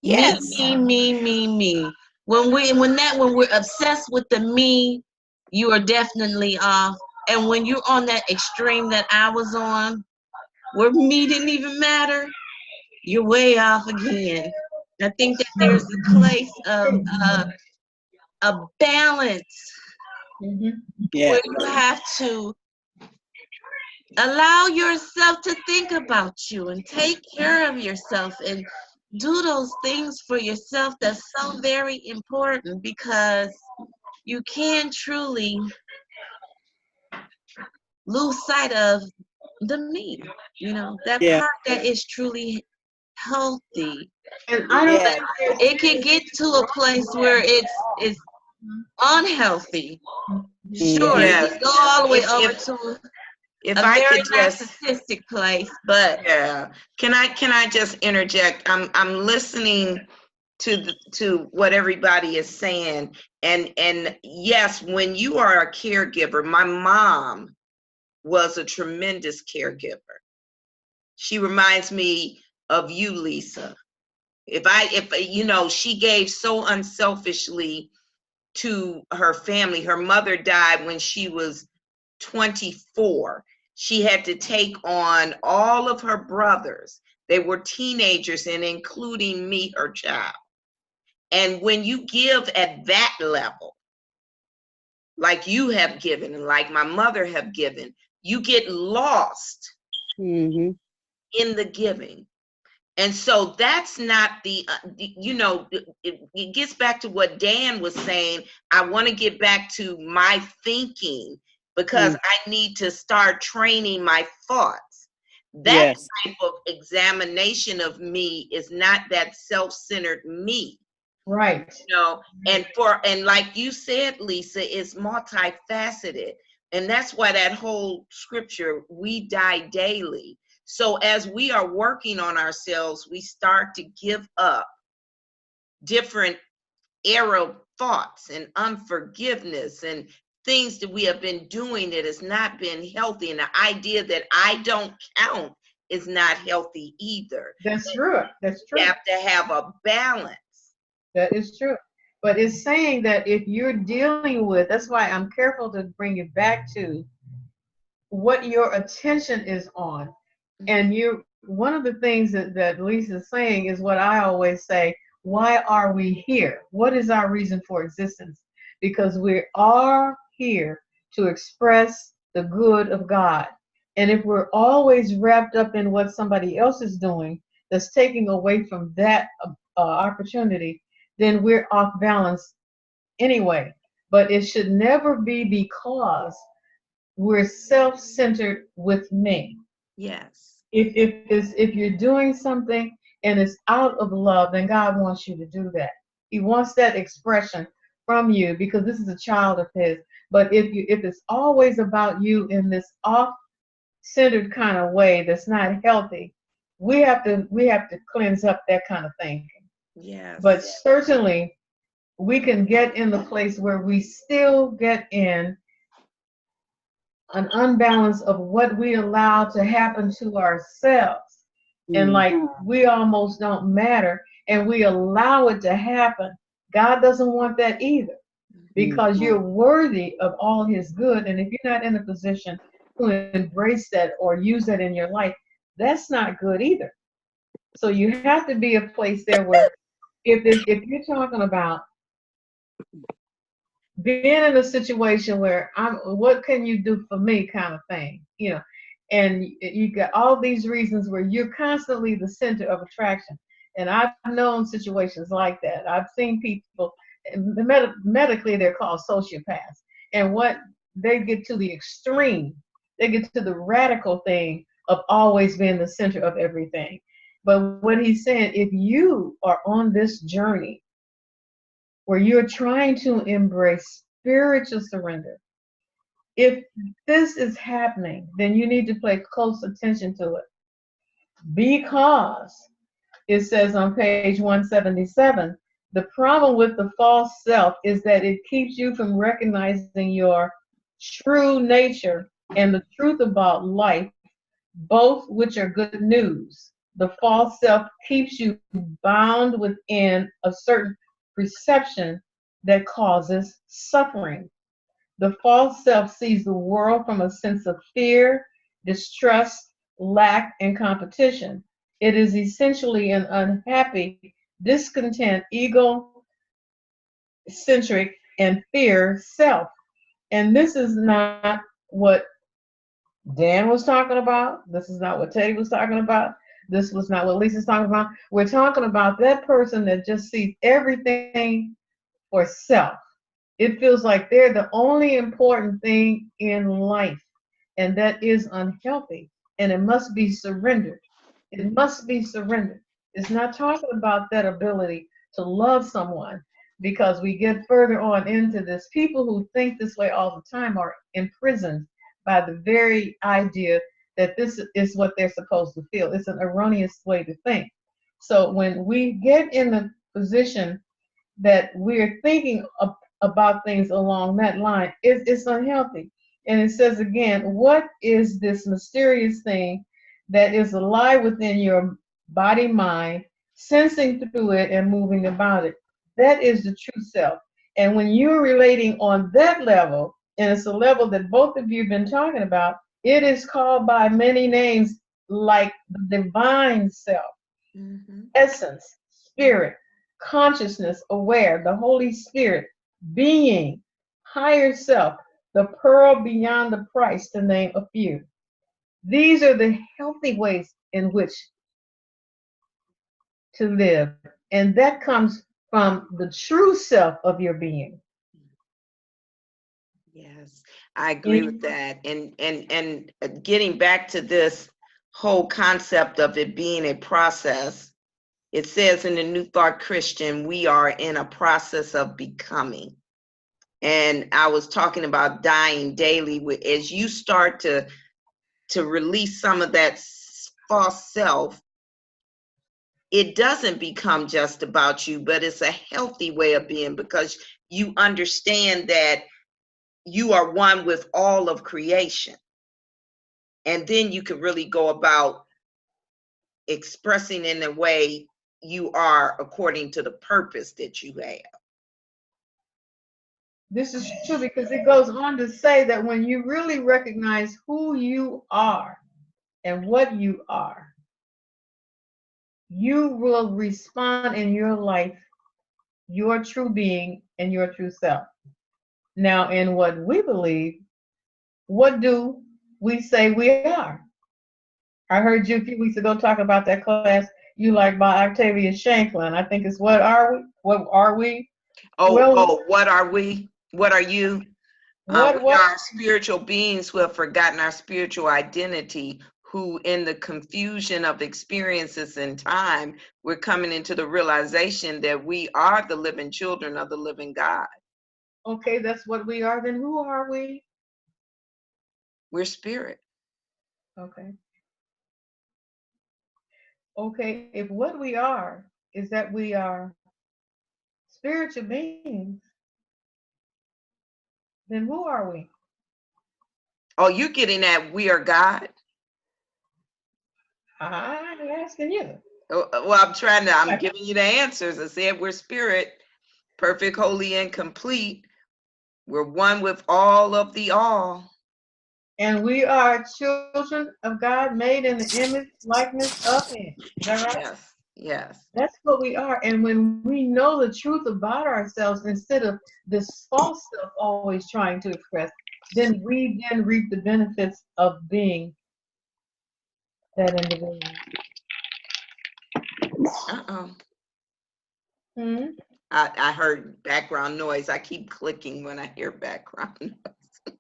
Yes. Me. When we're obsessed with the me, you are definitely off. And when you're on that extreme that I was on, where me didn't even matter, you're way off again. I think that there's a place of a balance Yeah. where you have to allow yourself to think about you and take care of yourself and do those things for yourself that's so very important, because you can truly lose sight of the me, you know, that Yeah. part that is truly healthy. And I don't Yeah. think It can get to a place where it's unhealthy. Sure, it Yes. can go all the way If- over if- to If a I very could just, narcissistic place, but yeah. Can I just interject? I'm listening to what everybody is saying, and yes, when you are a caregiver, my mom was a tremendous caregiver. She reminds me of you, Lisa. If you know, she gave so unselfishly to her family. Her mother died when she was 24. She had to take on all of her brothers. They were teenagers, and including me, her child. And when you give at that level, like you have given and like my mother have given, you get lost Mm-hmm. in the giving. And so that's not you know, it gets back to what Dan was saying. I want to get back to my thinking, because I need to start training my thoughts. That Yes. type of examination of me is not that self-centered me. right. You know, and like you said, Lisa, it's multifaceted. And that's why that whole scripture, we die daily. So as we are working on ourselves, we start to give up different error thoughts and unforgiveness and things that we have been doing that has not been healthy. And the idea that I don't count is not healthy either. That's true. That's true. You have to have a balance. That is true. But it's saying that if you're dealing with, that's why I'm careful to bring it back to what your attention is on. And one of the things that Lisa's saying is what I always say: why are we here? What is our reason for existence? Because we are here to express the good of God. And if we're always wrapped up in what somebody else is doing that's taking away from that opportunity, then we're off balance anyway. But it should never be because we're self-centered with me. Yes. If you're doing something and it's out of love, then God wants you to do that. He wants that expression from you because this is a child of his. But if it's always about you in this off-centered kind of way that's not healthy, we have to cleanse up that kind of thinking. Yes. But certainly we can get in the place where we still get in an unbalance of what we allow to happen to ourselves. And like we almost don't matter and we allow it to happen. God doesn't want that either because you're worthy of all his good. And if you're not in a position to embrace that or use that in your life, that's not good either. So you have to be a place there where if you're talking about being in a situation where what can you do for me kind of thing, and you got all these reasons where you're constantly the center of attraction. And I've known situations like that. I've seen people, medically they're called sociopaths. And what they get to the extreme, they get to the radical thing of always being the center of everything. But what he's saying, if you are on this journey where you're trying to embrace spiritual surrender, if this is happening, then you need to pay close attention to it. Because it says on page 177, the problem with the false self is that it keeps you from recognizing your true nature and the truth about life, both which are good news. The false self keeps you bound within a certain perception that causes suffering. The false self sees the world from a sense of fear, distrust, lack, and competition. It is essentially an unhappy, discontent, egocentric, and fear self. And this is not what Dan was talking about. This is not what Teddy was talking about. This was not what Lisa's talking about. We're talking about that person that just sees everything for self. It feels like they're the only important thing in life, and that is unhealthy, and it must be surrendered. It must be surrendered. It's not talking about that ability to love someone, because we get further on into this. People who think this way all the time are imprisoned by the very idea that this is what they're supposed to feel. It's an erroneous way to think. So when we get in the position that we're thinking about things along that line, it's unhealthy. And it says again, what is this mysterious thing that is alive within your body, mind, sensing through it and moving about it? That is the true self. And when you're relating on that level, and it's a level that both of you have been talking about, it is called by many names, like the divine self, essence, spirit, consciousness, aware, the Holy Spirit, being, higher self, the pearl beyond the price, to name a few. These are the healthy ways in which to live. And that comes from the true self of your being. Yes, I agree with that. And getting back to this whole concept of it being a process, it says in the New Thought Christian, we are in a process of becoming. And I was talking about dying daily. As you start to release some of that false self, it doesn't become just about you, but it's a healthy way of being, because you understand that you are one with all of creation. And then you can really go about expressing in the way you are according to the purpose that you have. This is true, because it goes on to say that when you really recognize who you are and what you are, you will respond in your life, your true being and your true self. Now, in what we believe, what do we say we are? I heard you a few weeks ago talking about that class you like by Octavia Shanklin. I think it's What Are We? What Are We? What are we? What are you? We are spiritual beings who have forgotten our spiritual identity. who in the confusion of experiences and time, we're coming into the realization that we are the living children of the living God. Okay, that's what we are. Then who are we? We're spirit. Okay. Okay, if what we are is that we are spiritual beings, then who are we? Oh, you're getting at we are God? I'm asking you. Well, I'm giving you the answers. I said we're spirit, perfect, holy, and complete. We're one with all of the all. And we are children of God, made in the image, likeness of Him. Is that right? Yes, yes. That's what we are. And when we know the truth about ourselves instead of this false stuff always trying to express, then we then reap the benefits of being that individual. Uh-oh. Hmm? I heard background noise. I keep clicking when I hear background noise.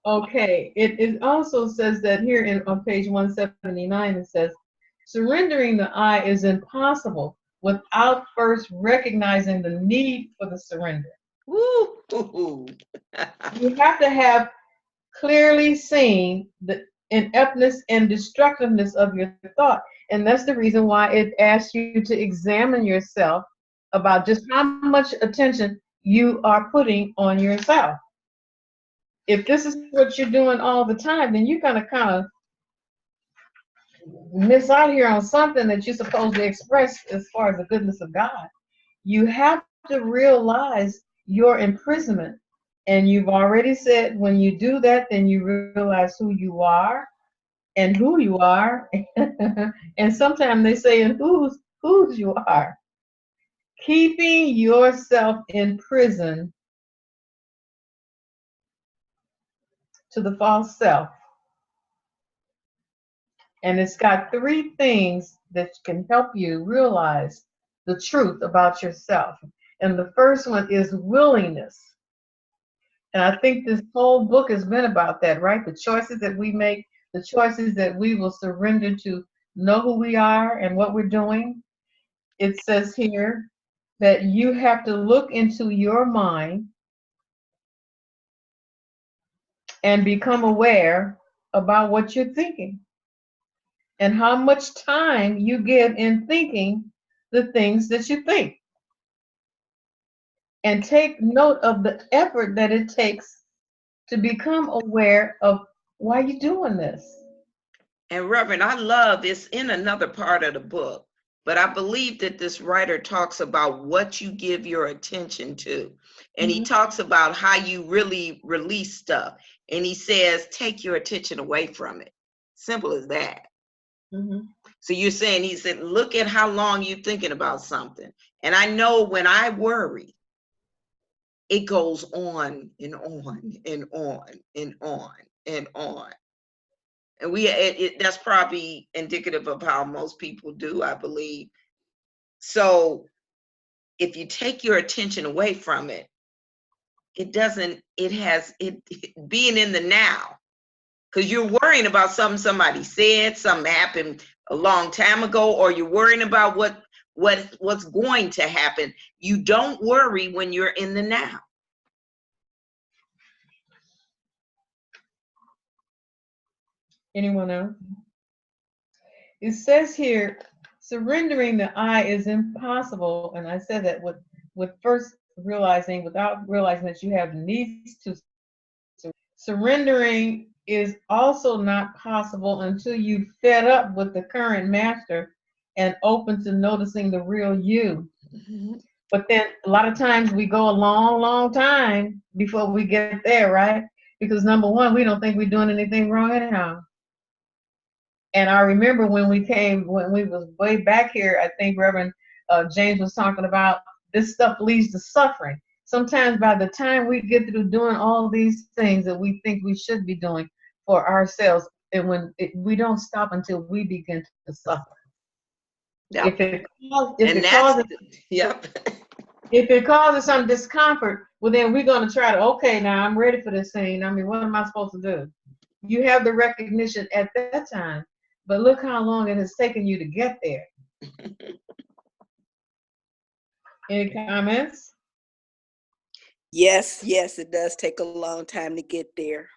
Okay. It also says that here on page 179, it says, surrendering the I is impossible without first recognizing the need for the surrender. Woo! You have to have clearly seen the ineptness and destructiveness of your thought. And that's the reason why it asks you to examine yourself about just how much attention you are putting on yourself. If this is what you're doing all the time, then you're going to kind of miss out here on something that you're supposed to express as far as the goodness of God. You have to realize your imprisonment. And you've already said when you do that, then you realize who you are and who you are. And sometimes they say and whose you are. Keeping yourself in prison to the false self. And it's got 3 things that can help you realize the truth about yourself. And the first one is willingness. And I think this whole book has been about that, right? The choices that we make, the choices that we will surrender to know who we are and what we're doing. It says here that you have to look into your mind and become aware about what you're thinking and how much time you give in thinking the things that you think. And take note of the effort that it takes to become aware of why you're doing this. And Reverend, I love it's in another part of the book, but I believe that this writer talks about what you give your attention to. And he talks about how you really release stuff. And he says, take your attention away from it. Simple as that. So you're saying, he said, look at how long you're thinking about something. And I know when I worry, it goes on and on and on and on and on. And that's probably indicative of how most people do, I believe. So if you take your attention away from it, being in the now, because you're worrying about something somebody said, something happened a long time ago, or you're worrying about what's going to happen. You don't worry when you're in the now. Anyone else? It says here, surrendering the I is impossible. And I said that with first realizing, without realizing that you have needs to. Surrendering is also not possible until you fed up with the current master and open to noticing the real you. But then a lot of times we go a long, long time before we get there, right? Because number one, we don't think we're doing anything wrong anyhow. And I remember when we was way back here, I think Reverend James was talking about this stuff leads to suffering. Sometimes by the time we get through doing all these things that we think we should be doing for ourselves, and we don't stop until we begin to suffer. Yep. If it causes some discomfort, well, then we're going to try to, okay, now I'm ready for this thing. I mean, what am I supposed to do? You have the recognition at that time But look how long it has taken you to get there. Any comments? Yes, yes, it does take a long time to get there.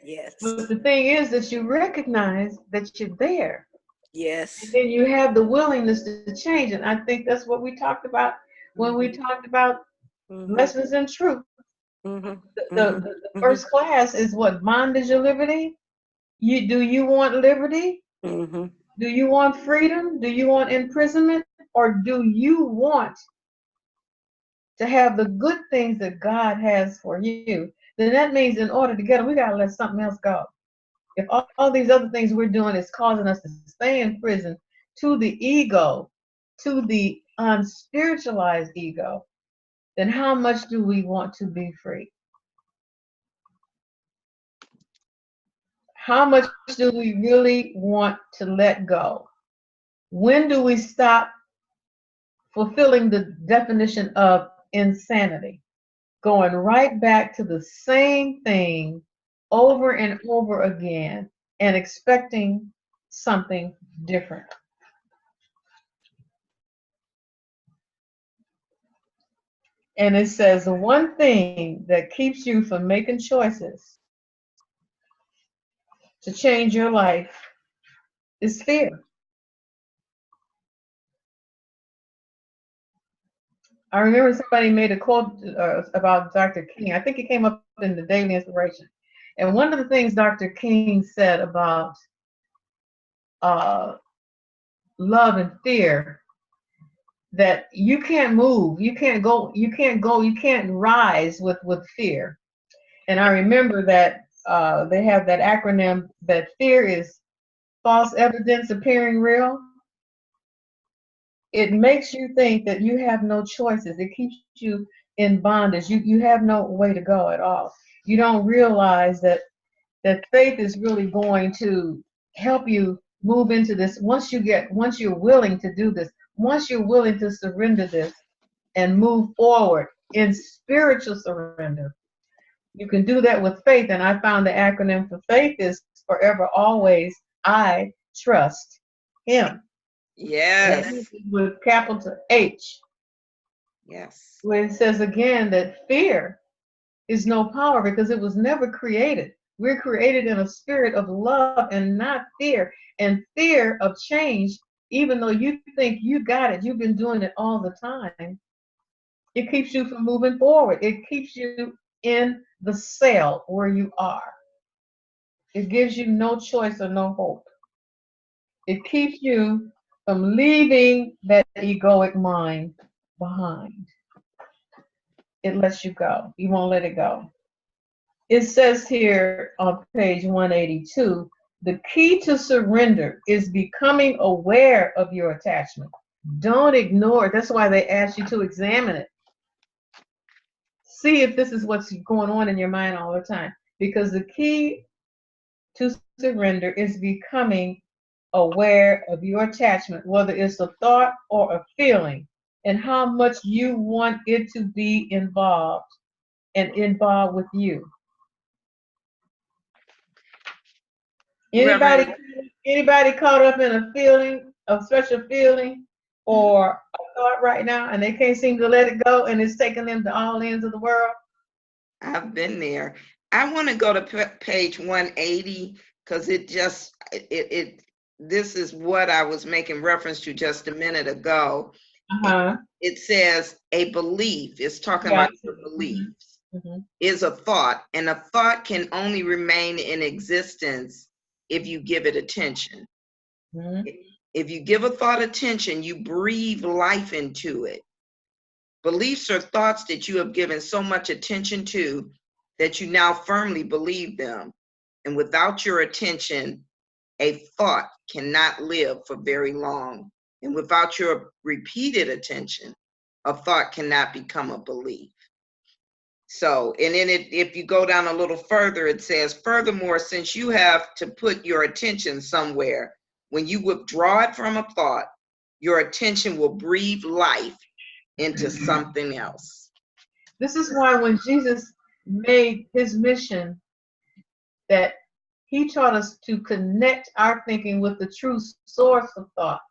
Yes, But the thing is that you recognize that you're there. yes. And then you have the willingness to change. And I think that's what we talked about when we talked about lessons in truth. Mm-hmm. The first class is what? Bondage or liberty? Do you want liberty? Mm-hmm. Do you want freedom? Do you want imprisonment? Or do you want to have the good things that God has for you? Then that means in order to get them, we got to let something else go. If all these other things we're doing is causing us to stay in prison to the ego, to the unspiritualized ego, then how much do we want to be free? How much do we really want to let go? When do we stop fulfilling the definition of insanity? Going right back to the same thing over and over again and expecting something different. And it says the one thing that keeps you from making choices to change your life is fear. I remember somebody made a quote about Dr. King. I think it came up in the Daily Inspiration. And one of the things Dr. King said about love and fear, that you can't move, you can't rise with fear. And I remember that they have that acronym that fear is false evidence appearing real. It makes you think that you have no choices. It keeps you in bondage. You have no way to go at all. You don't realize that faith is really going to help you move into this. Once you're willing to do this, once you're willing to surrender this and move forward in spiritual surrender, you can do that with faith. And I found the acronym for faith is forever, always, I trust him. Yes. With capital H. Yes. Where it says again that fear is no power because it was never created. We're created in a spirit of love and not fear. And fear of change, even though you think you got it, you've been doing it all the time, it keeps you from moving forward. It keeps you in the cell where you are. It gives you no choice or no hope. It keeps you from leaving that egoic mind behind. It lets you go. You won't let it go. It says here on page 182, the key to surrender is becoming aware of your attachment. Don't ignore it. That's why they ask you to examine it. See if this is what's going on in your mind all the time. Because the key to surrender is becoming aware of your attachment, whether it's a thought or a feeling, and how much you want it to be involved and involved with you. Anybody caught up in a feeling, a special feeling, or a thought right now, and they can't seem to let it go, and it's taking them to all ends of the world? I've been there. I want to go to page 180 because this is what I was making reference to just a minute ago. It says a belief, it's talking about your beliefs, is a thought, and a thought can only remain in existence if you give it attention. If you give a thought attention, you breathe life into it. Beliefs are thoughts that you have given so much attention to that you now firmly believe them. And without your attention, a thought cannot live for very long. And without your repeated attention, a thought cannot become a belief. So, and then if you go down a little further, it says, furthermore, since you have to put your attention somewhere, when you withdraw it from a thought, your attention will breathe life into something else. This is why when Jesus made his mission that He taught us to connect our thinking with the true source of thought.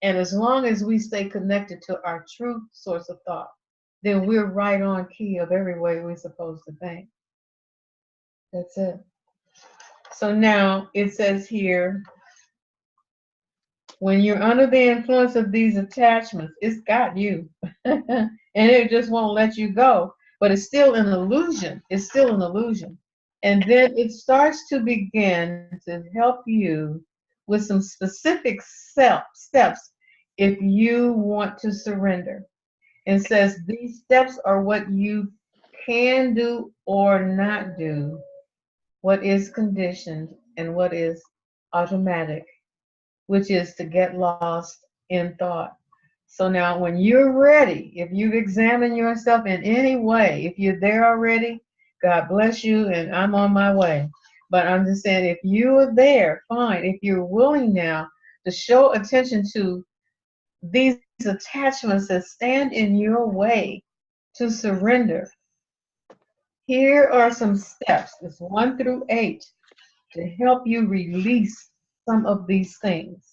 And as long as we stay connected to our true source of thought, then we're right on key of every way we're supposed to think. That's it. So now it says here, when you're under the influence of these attachments, it's got you. And it just won't let you go. But it's still an illusion. It's still an illusion. And then it starts to begin to help you with some specific steps if you want to surrender. And says these steps are what you can do or not do, what is conditioned and what is automatic, which is to get lost in thought. So now when you're ready, if you examine yourself in any way, if you're there already, God bless you and I'm on my way. But I'm just saying, if you are there, fine. If you're willing now to show attention to these attachments that stand in your way to surrender, here are some steps, it's 1 through 8, to help you release some of these things.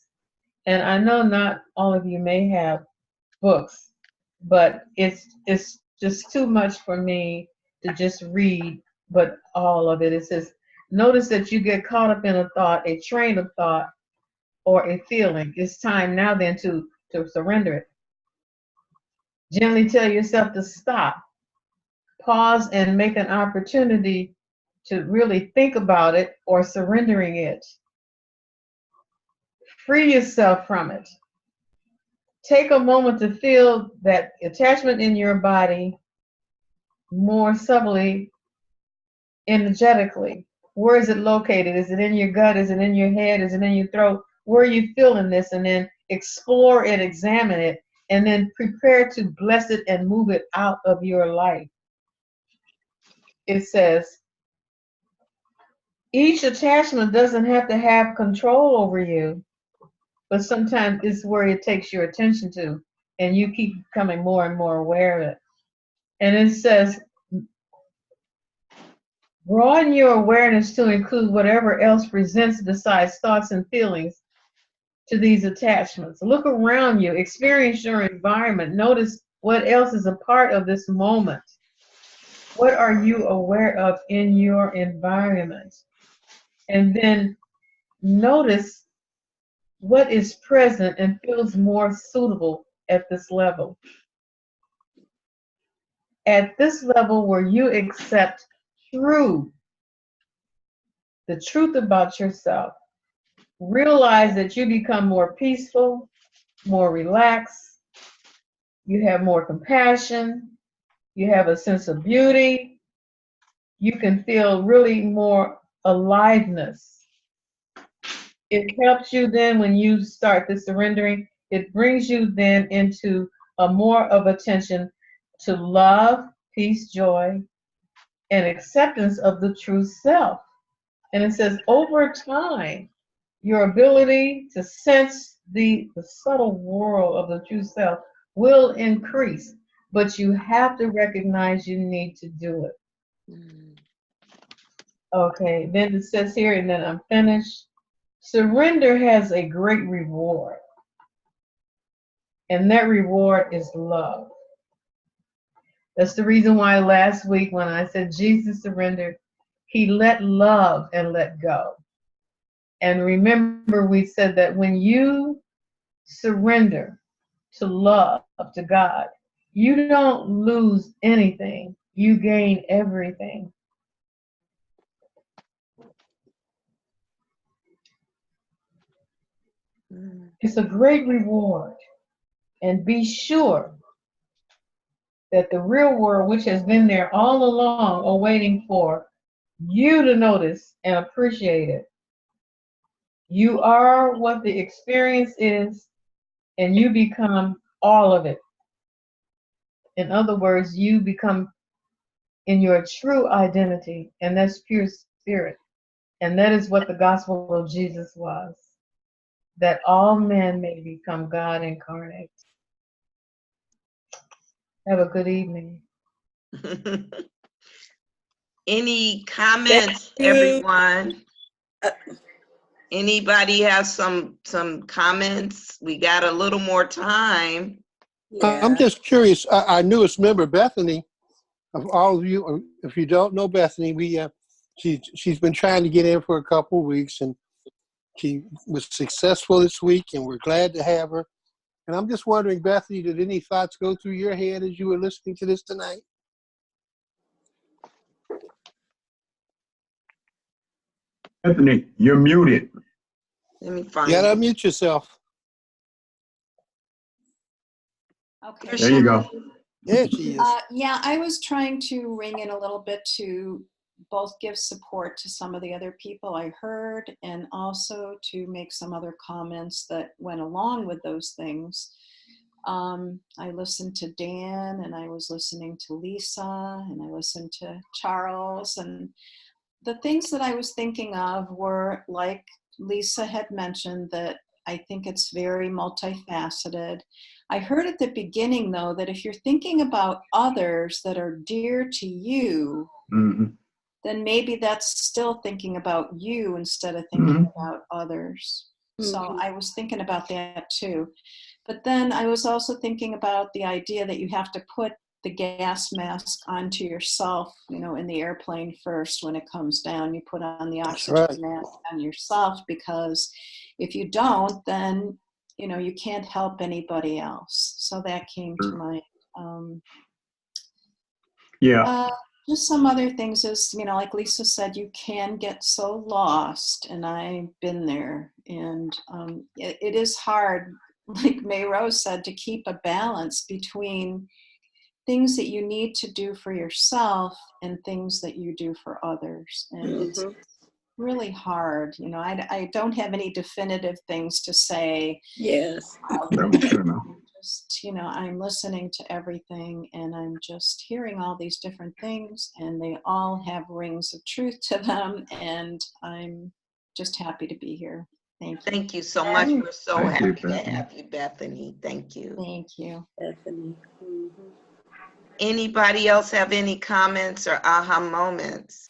And I know not all of you may have books, but it's just too much for me to just read, but all of it. It says, notice that you get caught up in a thought, a train of thought, or a feeling. It's time now then to surrender it. Gently tell yourself to stop, pause, and make an opportunity to really think about it or surrendering it. Free yourself from it. Take a moment to feel that attachment in your body more subtly, energetically. Where is it located? Is it in your gut? Is it in your head? Is it in your throat? Where are you feeling this? And then explore it, examine it, and then prepare to bless it and move it out of your life. It says, each attachment doesn't have to have control over you, but sometimes it's where it takes your attention to, and you keep becoming more and more aware of it. And it says, broaden your awareness to include whatever else presents besides thoughts and feelings to these attachments. Look around you, experience your environment, notice what else is a part of this moment. What are you aware of in your environment? And then notice what is present and feels more suitable at this level. At this level where you accept the truth about yourself, realize that you become more peaceful, more relaxed, you have more compassion, you have a sense of beauty, you can feel really more aliveness. It helps you then when you start the surrendering, it brings you then into a more of attention to love, peace, joy, and acceptance of the true self. And it says over time, your ability to sense the subtle world of the true self will increase, but you have to recognize you need to do it. Okay, then it says here, and then I'm finished. Surrender has a great reward, and that reward is love. That's the reason why last week when I said Jesus surrendered, he let love and let go. And remember, we said that when you surrender to love, to God, you don't lose anything, you gain everything. It's a great reward. And be sure that the real world, which has been there all along, awaiting for you to notice and appreciate it. You are what the experience is, and you become all of it. In other words, you become in your true identity, and that's pure spirit. And that is what the gospel of Jesus was, that all men may become God incarnate. Have a good evening. Any comments, everyone? Anybody have some comments? We got a little more time. Yeah. I'm just curious. Our newest member, Bethany, of all of you, if you don't know Bethany, she's been trying to get in for a couple of weeks, and she was successful this week, and we're glad to have her. And I'm just wondering, Bethany, did any thoughts go through your head as you were listening to this tonight? Anthony, you're muted. Let me find You gotta it. unmute yourself. Okay. There you go. Yeah, she is. Yeah, I was trying to ring in a little bit to both give support to some of the other people I heard and also to make some other comments that went along with those things. I listened to Dan, and I was listening to Lisa, and I listened to Charles, and the things that I was thinking of were, like Lisa had mentioned, that I think it's very multifaceted. I heard at the beginning, though, that if you're thinking about others that are dear to you, Mhm. then maybe that's still thinking about you instead of thinking about others. So I was thinking about that too. But then I was also thinking about the idea that you have to put the gas mask onto yourself, you know, in the airplane first. When it comes down, you put on the That's oxygen right. mask on yourself, because if you don't, then, you know, you can't help anybody else. So that came to mind. Yeah. Just some other things is, you know, like Lisa said, you can get so lost, and I've been there. And it is hard, like May Rose said, to keep a balance between things that you need to do for yourself and things that you do for others. And it's really hard. You know, I don't have any definitive things to say. Yes. That was good enough. Just, you know, I'm listening to everything, and I'm just hearing all these different things, and they all have rings of truth to them, and I'm just happy to be here. Thank you. Thank you so much. We're so Thank you, happy to Bethany. have you, Bethany. Thank you. Thank you. Bethany. Anybody else have any comments or aha moments?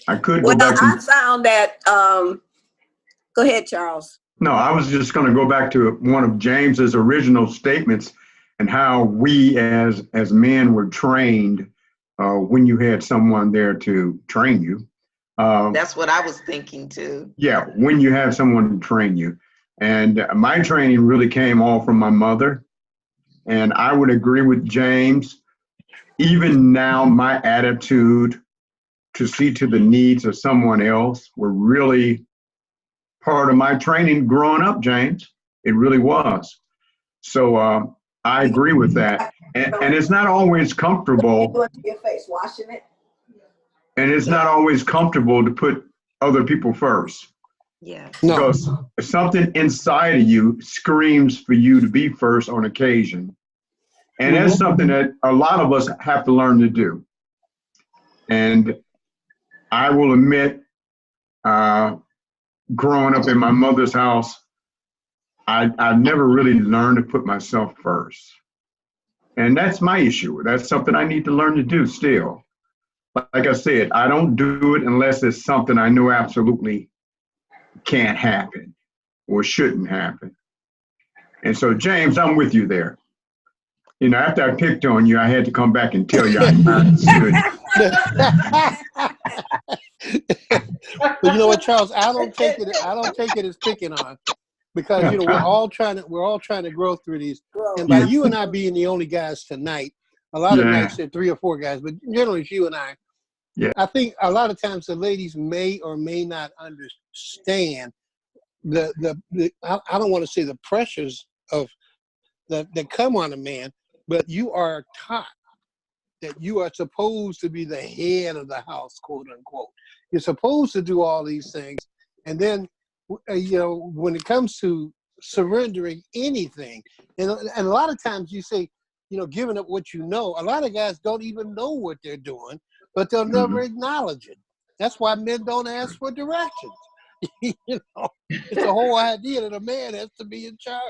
I could go Well, back I to, found that, go ahead, Charles. no, I was just going to go back to one of James's original statements and how we as men were trained when you had someone there to train you. That's what I was thinking too. Yeah, when you have someone to train you. And my training really came all from my mother. And I would agree with James. Even now, my attitude to see to the needs of someone else were really part of my training growing up, James. It really was. So I agree with that. And it's not always comfortable. Go into your face, washing it. And it's not always comfortable to put other people first. Yeah. No. Because something inside of you screams for you to be first on occasion. And that's something that a lot of us have to learn to do. And I will admit, growing up in my mother's house, I've never really learned to put myself first. And that's my issue. That's something I need to learn to do still. Like I said, I don't do it unless it's something I know absolutely can't happen or shouldn't happen. And so, James, I'm with you there. You know, after I picked on you, I had to come back and tell you I should. But you know what, Charles? I don't take it as picking on, because you know we're all trying to grow through these. And by you and I being the only guys tonight, a lot of nights there are 3 or 4 guys, but generally it's you and I. Yeah. I think a lot of times the ladies may or may not understand the I don't want to say the pressures of that come on a man, but you are taught that you are supposed to be the head of the house, quote unquote. You're supposed to do all these things. And then, you know, when it comes to surrendering anything, and a lot of times you say, you know, giving up what you know, a lot of guys don't even know what they're doing, but they'll never acknowledge it. That's why men don't ask for directions. You know, it's the whole idea that a man has to be in charge.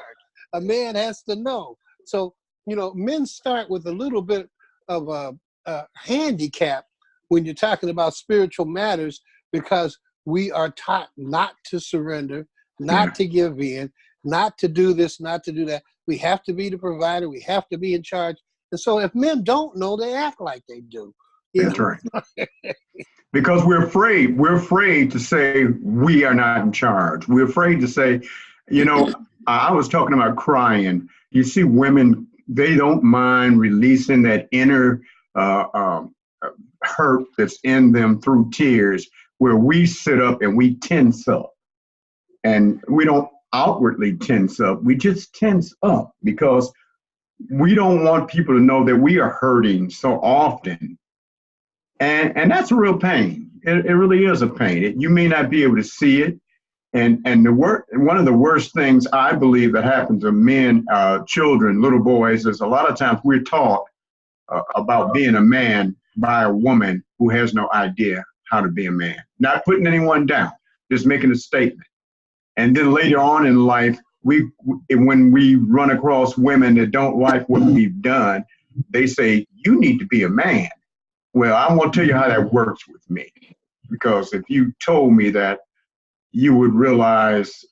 A man has to know. So, you know, men start with a little bit of a handicap when you're talking about spiritual matters, because we are taught not to surrender, not to give in, not to do this, not to do that. We have to be the provider. We have to be in charge. And so if men don't know, they act like they do. That's right. Because we're afraid. We're afraid to say we are not in charge. We're afraid to say, I was talking about crying. You see women, they don't mind releasing that inner hurt that's in them through tears, where we sit up and we tense up. And we don't outwardly tense up. We just tense up because we don't want people to know that we are hurting so often. And that's a real pain. It really is a pain. You may not be able to see it. And one of the worst things I believe that happens to men, children, little boys, is a lot of times we're taught about being a man by a woman who has no idea how to be a man. Not putting anyone down, just making a statement. And then later on in life, when we run across women that don't like what we've done, they say, you need to be a man. Well, I'm going to tell you how that works with me. Because if you told me that, you would realize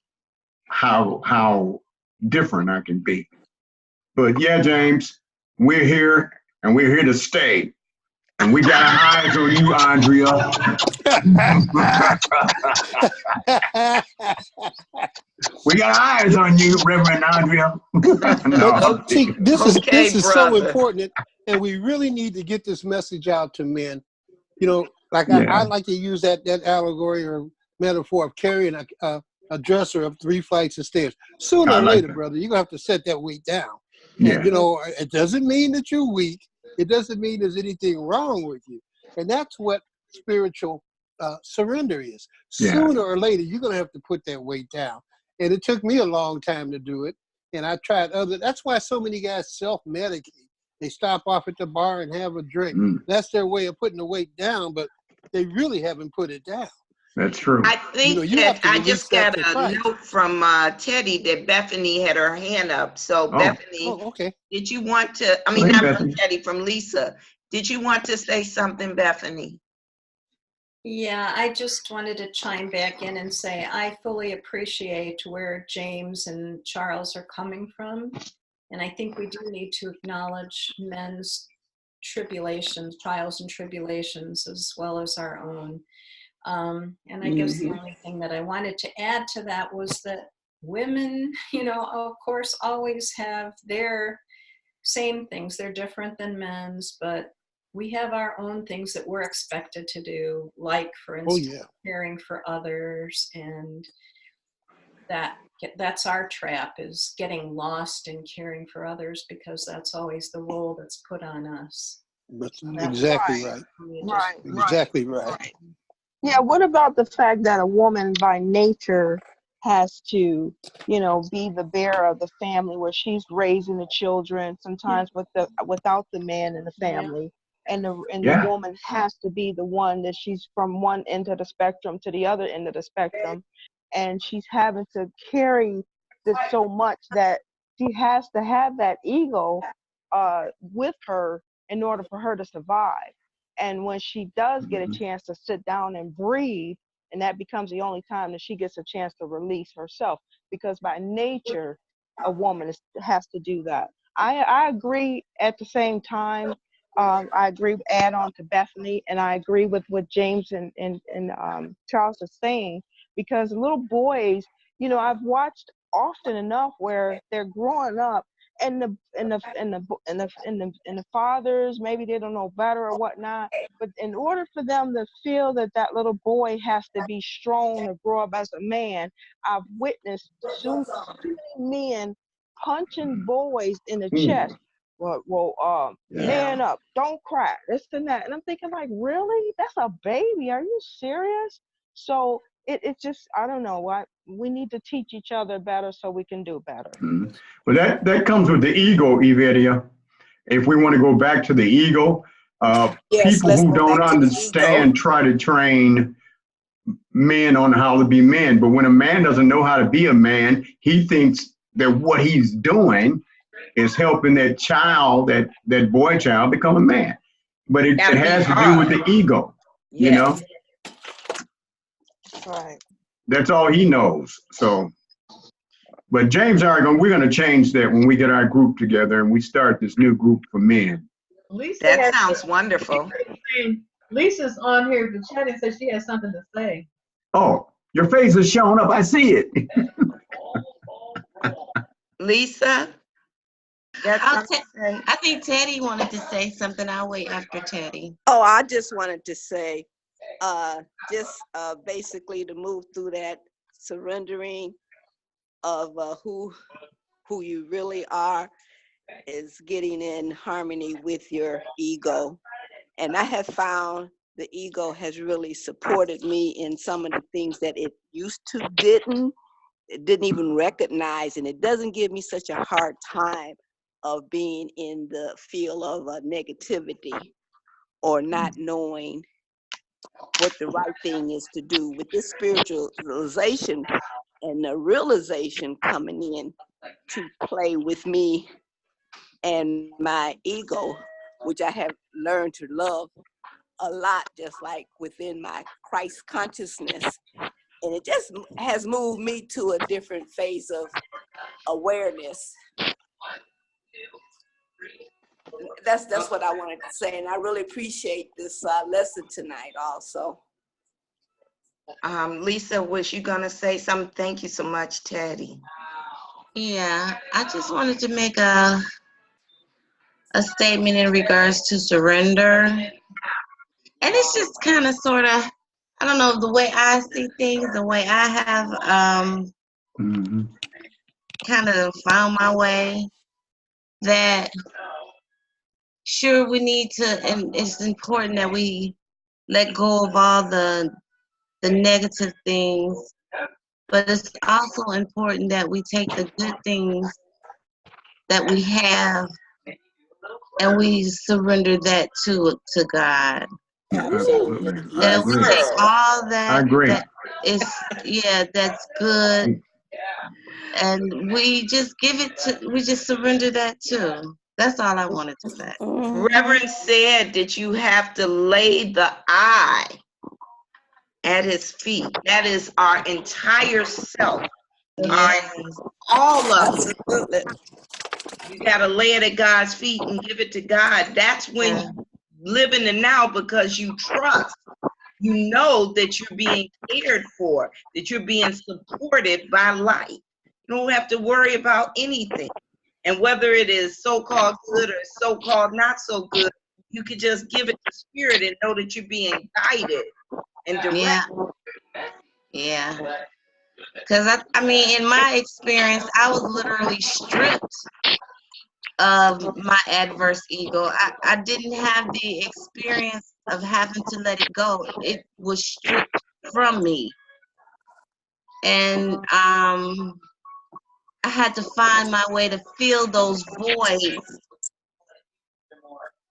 how different I can be. But yeah, James, we're here and we're here to stay. And we got our eyes on you, Andrea. We got our eyes on you, Reverend Andrea. No. See, this is so brother. important, and we really need to get this message out to men. Like Yeah. I like to use that allegory or metaphor of carrying a dresser up 3 flights of stairs. Sooner or later, brother, you're going to have to set that weight down. Yeah. And, it doesn't mean that you're weak. It doesn't mean there's anything wrong with you. And that's what spiritual surrender is. Sooner or later, you're going to have to put that weight down. And it took me a long time to do it. And I tried that's why so many guys self-medicate. They stop off at the bar and have a drink. That's their way of putting the weight down, but they really haven't put it down. That's true. I think that I just got a note from Teddy that Bethany had her hand up. So Bethany, okay. Did you want to, not from Teddy, from Lisa. Did you want to say something, Bethany? Yeah, I just wanted to chime back in and say I fully appreciate where James and Charles are coming from. And I think we do need to acknowledge men's tribulations, trials and tribulations, as well as our own. And I guess the only thing that I wanted to add to that was that women, of course, always have their same things. They're different than men's, but we have our own things that we're expected to do, like, for instance, caring for others. And that's our trap, is getting lost in caring for others, because that's always the role that's put on us. That's exactly right. Exactly right. Yeah, what about the fact that a woman by nature has to, be the bearer of the family, where she's raising the children, sometimes without the man in the family, and the woman has to be the one that she's from one end of the spectrum to the other end of the spectrum, and she's having to carry this so much that she has to have that ego with her in order for her to survive. And when she does get a chance to sit down and breathe, and that becomes the only time that she gets a chance to release herself, because by nature, a woman has to do that. I agree at the same time. I agree, add on to Bethany, and I agree with what James and Charles are saying, because little boys, I've watched often enough where they're growing up, and the fathers, maybe they don't know better or whatnot, but in order for them to feel that little boy has to be strong to grow up as a man, I've witnessed too many men punching boys in the chest. Man up, don't cry, this and that. And I'm thinking, like, really? That's a baby? Are you serious? So it's just, I don't know, we need to teach each other better so we can do better. Well, that comes with the ego, Evelia. If we want to go back to the ego, people who don't understand try to train men on how to be men. But when a man doesn't know how to be a man, he thinks that what he's doing is helping that child, that boy child, become a man. but it Gotta be has to do with hard. the ego, you know? Yes. Right. That's all he knows. So, but James and I are we're gonna change that when we get our group together and we start this new group for men. Lisa That has sounds wonderful. Lisa's on here to chat and says she has something to say. Oh, your face is showing up. I see it. Lisa, got something to say? I think Teddy wanted to say something. I'll wait after Teddy. Oh, I just wanted to say, basically to move through that surrendering of who you really are is getting in harmony with your ego. And I have found the ego has really supported me in some of the things that it used to it didn't even recognize, and it doesn't give me such a hard time of being in the field of negativity or not knowing what the right thing is to do. With this spiritualization and the realization coming in to play with me and my ego, which I have learned to love a lot, just like within my Christ consciousness. And it just has moved me to a different phase of awareness. That's what I wanted to say. And I really appreciate this lesson tonight also. Lisa, was you gonna say something? Thank you so much, Teddy. Yeah, I just wanted to make a statement in regards to surrender. And it's just kind of sort of, I don't know, the way I see things, the way I have kind of found my way, that sure we need to, and it's important that we let go of all the negative things, but it's also important that we take the good things that we have and we surrender that to God. Absolutely. I That we agree. take all I that agree. that is, yeah, that's good, and we just we just surrender that too. That's all I wanted to say. Reverend said that you have to lay the I at his feet. That is our entire self. Yes. All of it. Absolutely. You got to lay it at God's feet and give it to God. That's when you live in the now, because you trust. You know that you're being cared for, that you're being supported by light. You don't have to worry about anything. And whether it is so-called good or so-called not so good, you could just give it to Spirit and know that you're being guided and directed. Yeah. Because I mean, in my experience, I was literally stripped of my adverse ego. I didn't have the experience of having to let it go. It was stripped from me. And I had to find my way to fill those voids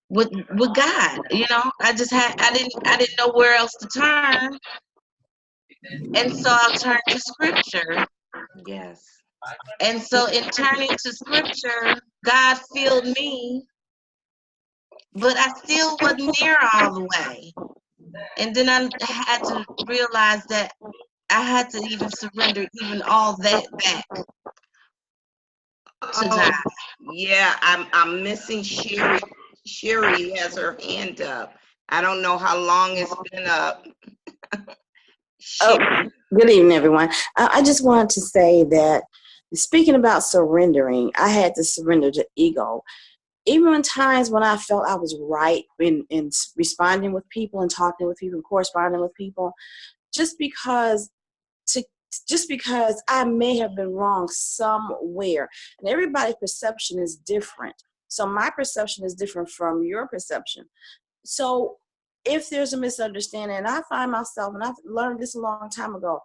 with God. You know, I didn't know where else to turn. And so I turned to scripture. Yes. And so in turning to scripture, God filled me, but I still wasn't there all the way. And then I had to realize that I had to even surrender even all that back to God. Yeah, I'm missing Sherry. Sherry has her hand up. I don't know how long it's been up. Oh, good evening, everyone. I just wanted to say that speaking about surrendering, I had to surrender to ego. Even in times when I felt I was right in responding with people and talking with people and corresponding with people, just because I may have been wrong somewhere. And everybody's perception is different. So my perception is different from your perception. So if there's a misunderstanding, and I find myself, and I've learned this a long time ago,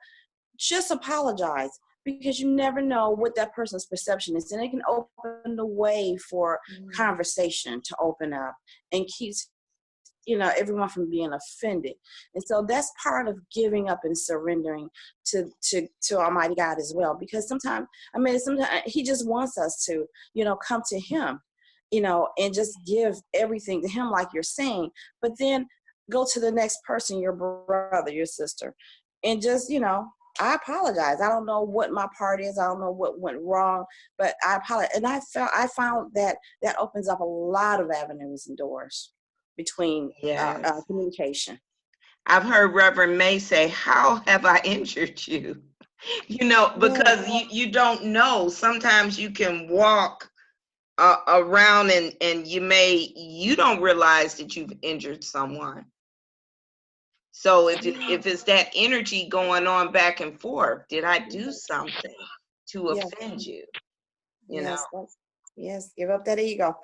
just apologize, because you never know what that person's perception is. And it can open the way for conversation to open up and keeps, everyone from being offended. And so that's part of giving up and surrendering to Almighty God as well. Because sometimes he just wants us to, come to him. you know, and just give everything to him like you're saying, but then go to the next person, your brother, your sister, and just, you know, I apologize. I don't know what my part is. I don't know what went wrong, but I apologize. And I found that that opens up a lot of avenues and doors between Yes. communication. I've heard Reverend May say, "How have I injured you?" You know, because you don't know. Sometimes you can walk around and you don't realize that you've injured someone. So if it's that energy going on back and forth, did I do something to Yes. offend you? You Yes, know? yes, give up that ego.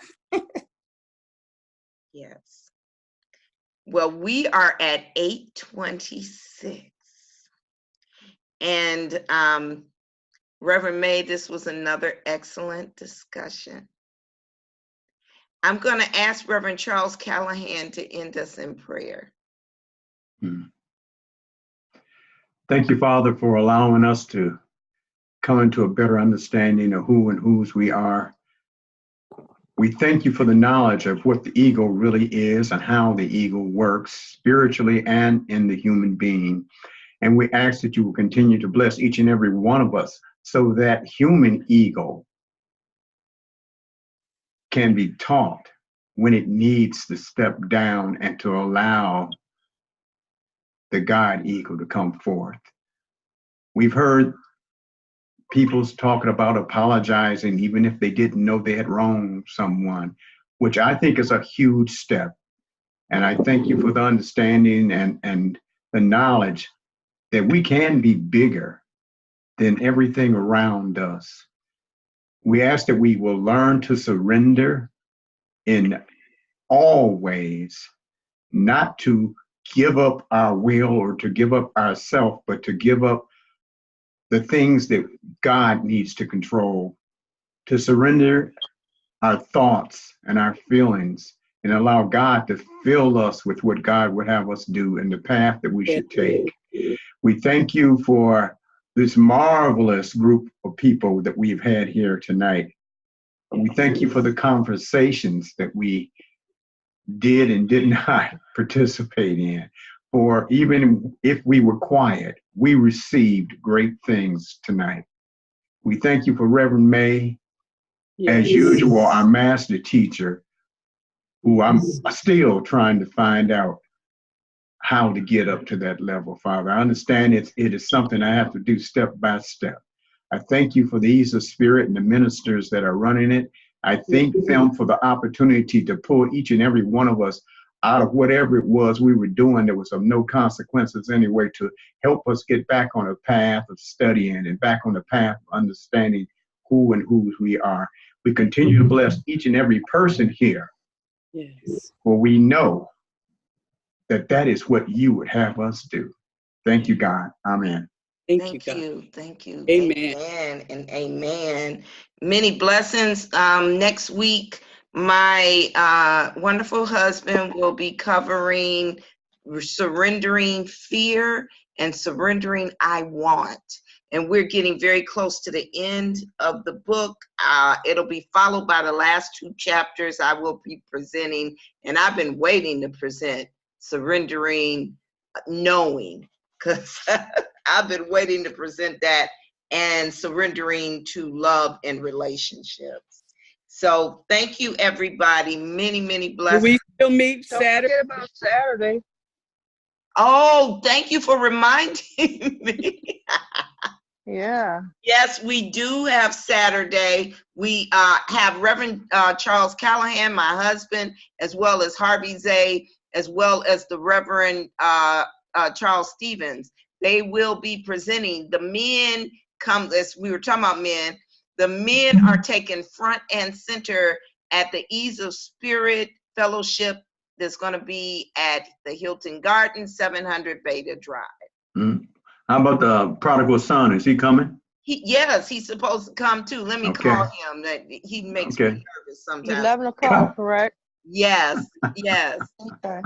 Yes. Well, we are at 8:26. And Reverend May, this was another excellent discussion. I'm going to ask Reverend Charles Callahan to end us in prayer. Thank you, Father, for allowing us to come into a better understanding of who and whose we are. We thank you for the knowledge of what the ego really is and how the ego works spiritually and in the human being. And we ask that you will continue to bless each and every one of us so that human ego can be taught when it needs to step down and to allow the God ego to come forth. We've heard people talking about apologizing even if they didn't know they had wronged someone, which I think is a huge step. And I thank you for the understanding and the knowledge that we can be bigger than everything around us. We ask that we will learn to surrender in all ways, not to give up our will or to give up ourself, but to give up the things that God needs to control, to surrender our thoughts and our feelings and allow God to fill us with what God would have us do and the path that we should take. We thank you for this marvelous group of people that we've had here tonight. We thank you for the conversations that we did and did not participate in. For even if we were quiet, we received great things tonight. We thank you for Reverend May, as usual, our master teacher, who I'm still trying to find out how to get up to that level, Father. I understand it is something I have to do step by step. I thank you for the ease of spirit and the ministers that are running it. I thank them for the opportunity to pull each and every one of us out of whatever it was we were doing that was of no consequences anyway, to help us get back on a path of studying and back on the path of understanding who and whose we are. We continue to bless each and every person here, for we know that that is what you would have us do. Thank you, God. Amen. Thank you. Thank you. Amen. Amen and amen. Many blessings. Next week, my wonderful husband will be covering surrendering fear and surrendering I want. And we're getting very close to the end of the book. It'll be followed by the last 2 chapters I will be presenting. And I've been waiting to present surrendering knowing, because I've been waiting to present that, and surrendering to love and relationships. So thank you, everybody. Many, many blessings. Will we still meet Saturday? Don't forget about Saturday. Oh, thank you for reminding me. Yeah. Yes, we do have Saturday. We have Reverend Charles Callahan, my husband, as well as Harvey Zay, as well as the Reverend Charles Stevens. They will be presenting. The men come, as we were talking about men, the men are taking front and center at the Ease of Spirit Fellowship that's going to be at the Hilton Garden, 700 Beta Drive. Mm. How about the prodigal son? Is he coming? Yes, he's supposed to come too. Let me call him. That he makes me nervous sometimes. 11 o'clock, correct? Yes, yes. Okay.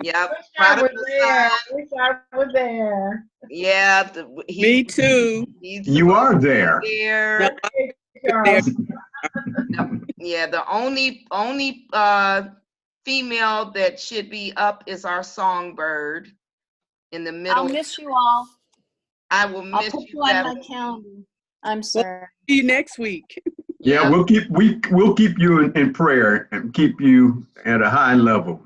Yep. Wish I was there. Wish I was there. Yeah. Me too. He's You are there. there. No, Yeah, the only female that should be up is our songbird in the middle. I'll miss you all. I will I'll miss put you, you on my Beverly. calendar. I'm sorry. See you next week. Yeah, we'll keep you in prayer and keep you at a high level,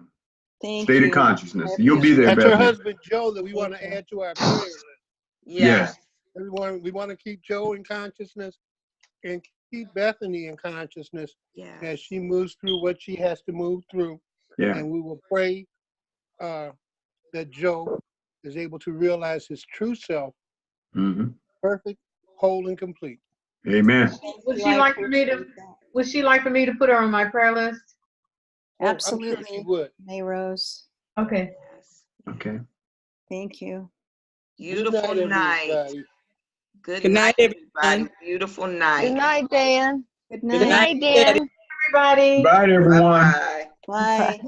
Thank state of you. consciousness. I You'll be there, That's your Beverly. husband, Joe, that we want to Thank you. add to our prayer list. Yes. Everyone, we want to keep Joe in consciousness and keep Bethany in consciousness Yes. as she moves through what she has to move through. Yeah. And we will pray that Joe is able to realize his true self, perfect, whole, and complete. Amen. Would you. she I like for me to? appreciate that. Would she like for me to put her on my prayer list? Oh, I'm sure she Absolutely. would. May Rose. Okay. Yes. Okay. Thank you. Beautiful Good night. everybody. Good Good night, night, everybody. everyone. Beautiful Good night. night, Dan. Good Good Good night. night, night, everybody. Dan. Everybody. Bye, everyone. Bye-bye. Bye.